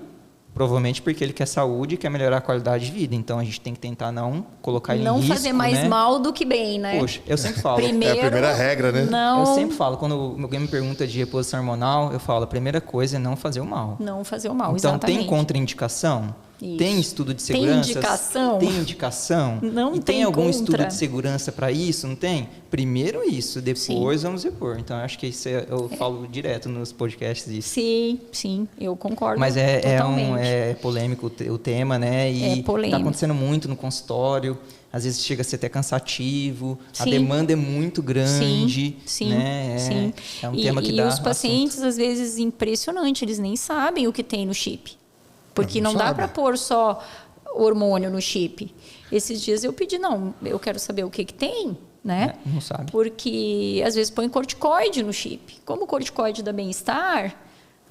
provavelmente porque ele quer saúde e quer melhorar a qualidade de vida. Então, a gente tem que tentar não colocar ele em risco. Não fazer mais mal do que bem, né? Poxa, eu sempre falo. Primeiro, é a primeira regra, né? Eu sempre falo, quando alguém me pergunta de reposição hormonal, eu falo, a primeira coisa é não fazer o mal. Não fazer o mal, então, exatamente. Tem contraindicação? Isso. Tem estudo de segurança? Tem indicação? Tem indicação? Não e tem algum contra. estudo de segurança para isso? Não tem? Primeiro isso, depois vamos repor. Então, acho que isso eu falo direto nos podcasts disso. Sim, eu concordo. Mas totalmente. É polêmico o tema, né? E está acontecendo muito no consultório. Às vezes chega a ser até cansativo, a demanda é muito grande. Sim. Né? É um tema que dá. E os pacientes, às vezes, impressionante, eles nem sabem o que tem no chip. Porque não dá para pôr só hormônio no chip. Esses dias eu pedi, eu quero saber o que tem, né? Não sabe. Porque às vezes põe corticoide no chip. Como o corticoide dá bem-estar,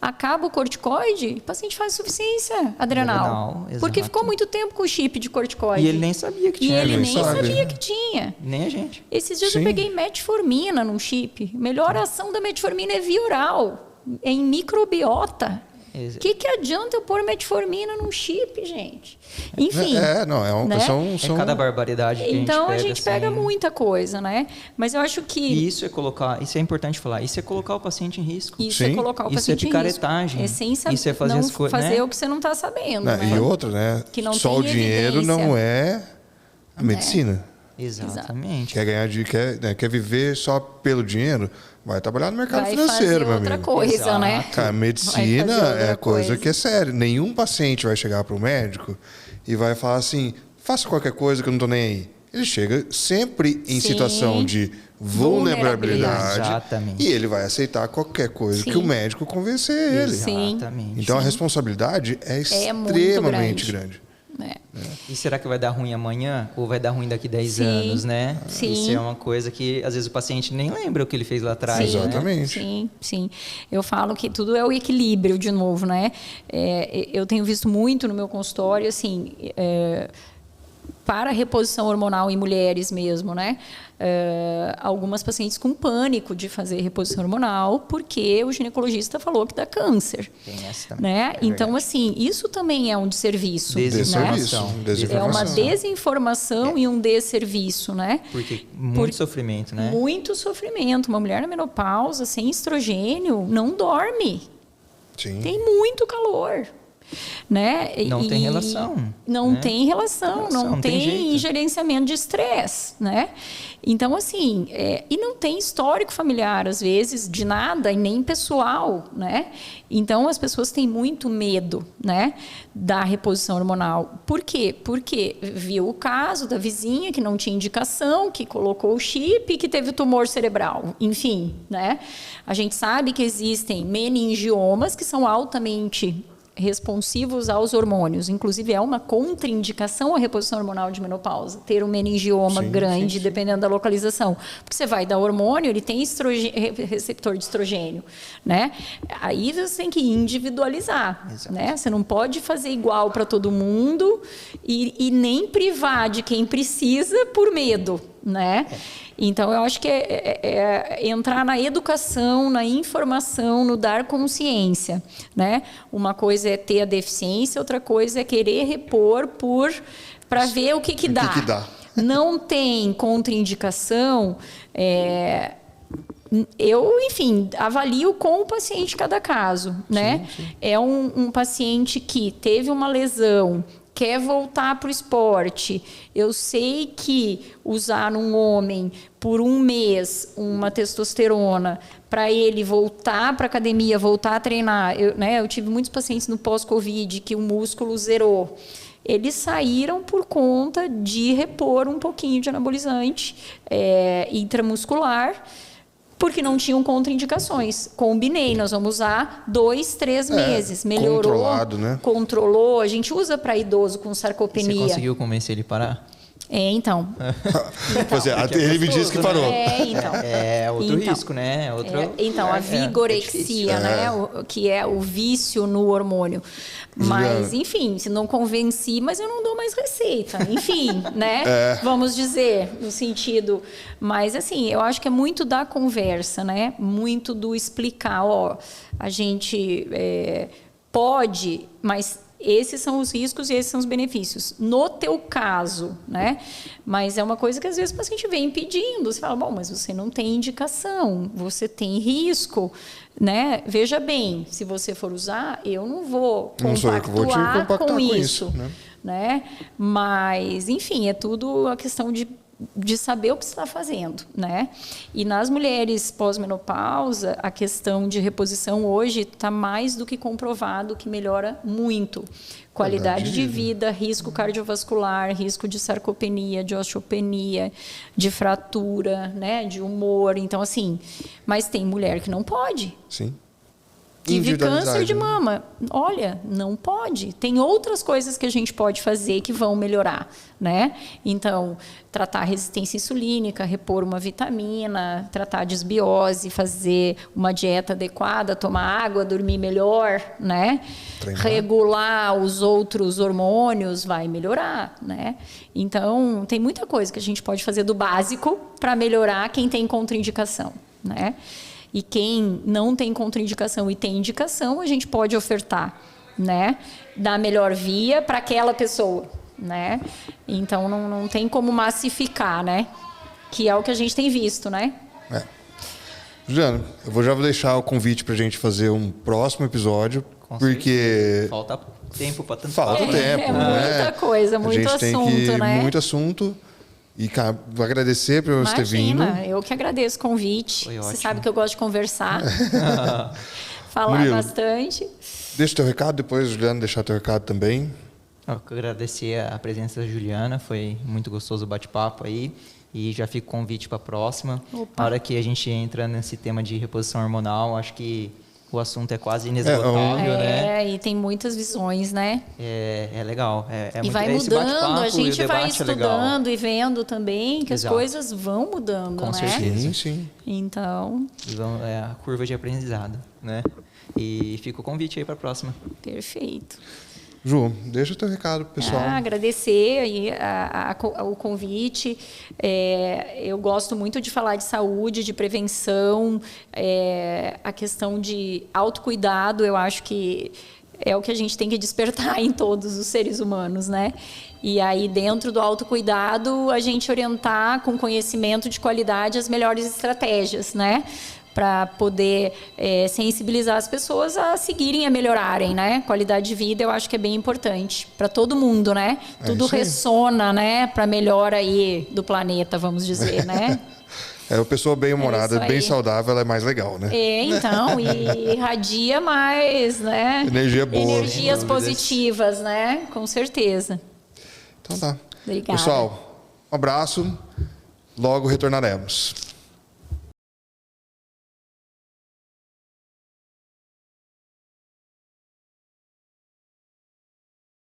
acaba o corticoide, o paciente faz insuficiência adrenal. Porque ficou muito tempo com o chip de corticoide. E ele nem sabia que tinha. E ele nem sabia que tinha. Nem a gente. Esses dias eu peguei metformina num chip. Melhor ação da metformina é via oral, é em microbiota. O que adianta eu pôr metformina num chip, gente? Enfim. São cada barbaridade que então a gente pega muita coisa, né? Mas eu acho que. E isso é importante falar, isso é colocar o paciente em risco. Isso é colocar o paciente em risco. Isso é picaretagem. Isso é fazer as coisas. Fazer o que você não está sabendo. Né? E outra, né? Que não só o dinheiro não é a medicina. Exatamente. Quer ganhar quer viver só pelo dinheiro? Vai trabalhar no mercado financeiro, meu amigo. Outra coisa, né? Cara, medicina é coisa que é séria. Nenhum paciente vai chegar para o médico e vai falar assim, faça qualquer coisa que eu não estou nem aí. Ele chega sempre em situação de vulnerabilidade. Exatamente. E ele vai aceitar qualquer coisa que o médico convencer ele. Exatamente. Então, a responsabilidade é extremamente grande. E será que vai dar ruim amanhã ou vai dar ruim daqui 10 anos, né? Isso é uma coisa que às vezes o paciente nem lembra o que ele fez lá atrás. Exatamente. Né? Sim. Eu falo que tudo é o equilíbrio, de novo, né? Eu tenho visto muito no meu consultório, assim, para a reposição hormonal em mulheres mesmo, né? Algumas pacientes com pânico de fazer reposição hormonal porque o ginecologista falou que dá câncer. Tem essa também. Né? Então, verdade. assim, isso também é um desserviço. Desinformação. Né? É uma desinformação e um desserviço, né? Porque muito sofrimento, né? Muito sofrimento. Uma mulher na menopausa, sem estrogênio, não dorme. Sim. Tem muito calor. Né? Não tem relação. Não né? tem relação, não tem jeito. gerenciamento de estresse, né? Então, assim, e não tem histórico familiar, às vezes, de nada, e nem pessoal, né? Então, as pessoas têm muito medo, né, da reposição hormonal. Por quê? Porque viu o caso da vizinha que não tinha indicação, que colocou o chip e que teve tumor cerebral. Enfim, né? A gente sabe que existem meningiomas que são altamente responsivos aos hormônios. Inclusive, é uma contraindicação à reposição hormonal de menopausa, ter um meningioma grande, dependendo da localização. Porque você vai dar hormônio, ele tem receptor de estrogênio, né? Aí você tem que individualizar, né? Você não pode fazer igual para todo mundo e nem privar de quem precisa por medo, né? Então, eu acho que é entrar na educação, na informação, no dar consciência, né? Uma coisa é ter a deficiência, outra coisa é querer repor para ver o que dá. que dá. Não tem contraindicação. Eu, enfim, avalio com o paciente cada caso, né? Sim. É um paciente que teve uma lesão, quer voltar para o esporte. Eu sei que usar num homem por um mês uma testosterona para ele voltar para a academia, voltar a treinar. Eu tive muitos pacientes no pós-Covid que o músculo zerou. Eles saíram por conta de repor um pouquinho de anabolizante intramuscular, porque não tinham contraindicações. Combinei, nós vamos usar 2, 3 meses. Melhorou, controlado, né? Controlou. A gente usa para idoso com sarcopenia. Você conseguiu convencer ele a parar? Então. Pois é, ele me disse que parou. Então. É outro risco, né? Então, a vigorexia, né? Que é o vício no hormônio. Mas, enfim, se não convenci, mas eu não dou mais receita. Enfim, né? Vamos dizer, no sentido... Mas, assim, eu acho que é muito da conversa, né? Muito do explicar, a gente pode, mas... Esses são os riscos e esses são os benefícios. No teu caso, né? Mas é uma coisa que às vezes o paciente vem pedindo. Você fala, bom, mas você não tem indicação, você tem risco, né? Veja bem, se você for usar, eu não vou compactuar com isso, né? Mas, enfim, é tudo a questão de saber o que você está fazendo, né? E nas mulheres pós-menopausa, a questão de reposição hoje está mais do que comprovado que melhora muito. Qualidade de vida, risco cardiovascular, risco de sarcopenia, de osteopenia, de fratura, né? De humor. Então, assim, mas tem mulher que não pode. Sim. Tive câncer de mama. Olha, não pode. Tem outras coisas que a gente pode fazer que vão melhorar, né? Então, tratar a resistência insulínica, repor uma vitamina, tratar a desbiose, fazer uma dieta adequada, tomar água, dormir melhor, né? Treinar. Regular os outros hormônios vai melhorar, né? Então, tem muita coisa que a gente pode fazer do básico para melhorar quem tem contraindicação, né? E quem não tem contraindicação e tem indicação, a gente pode ofertar, né? Da melhor via para aquela pessoa, né? Então, não tem como massificar, né? Que é o que a gente tem visto, né? Juliana, já vou deixar o convite para a gente fazer um próximo episódio, porque... Falta tempo para tanto Falta tempo, É muita coisa, muito assunto, assunto, né? Muito assunto. E, cara, vou agradecer por você ter vindo. Eu que agradeço o convite. Foi Você ótimo. sabe que eu gosto de conversar. Falar Murilo, bastante. Deixa o teu recado, depois, Juliana, deixar teu recado também. Eu quero agradecer a presença da Juliana, foi muito gostoso o bate-papo aí. E já fica o convite para a próxima. Opa. Na hora que a gente entra nesse tema de reposição hormonal, acho que o assunto é quase inesgotável, né? E tem muitas visões, né? É legal. E muito, vai esse mudando, bate-papo a e o gente vai debate é legal. estudando e vendo também que Exato. as coisas vão mudando, Com né? certeza. Sim. Então, E a curva de aprendizado, né? E fica o convite aí para a próxima. perfeito. Ju, deixa o teu recado pro pessoal. Agradecer aí o convite. Eu gosto muito de falar de saúde, de prevenção, a questão de autocuidado, eu acho que é o que a gente tem que despertar em todos os seres humanos, né? E aí, dentro do autocuidado, a gente orientar com conhecimento de qualidade as melhores estratégias, né? Para poder sensibilizar as pessoas a seguirem, a melhorarem, né? Qualidade de vida, eu acho que é bem importante para todo mundo, né? Tudo ressona, né? Para melhora aí do planeta, vamos dizer, né? A pessoa bem-humorada, bem saudável, ela é mais legal, né? Então, e irradia mais, né? Energia boa. Energias positivas, né? Com certeza. Então tá. Obrigada. Pessoal, um abraço. Logo retornaremos.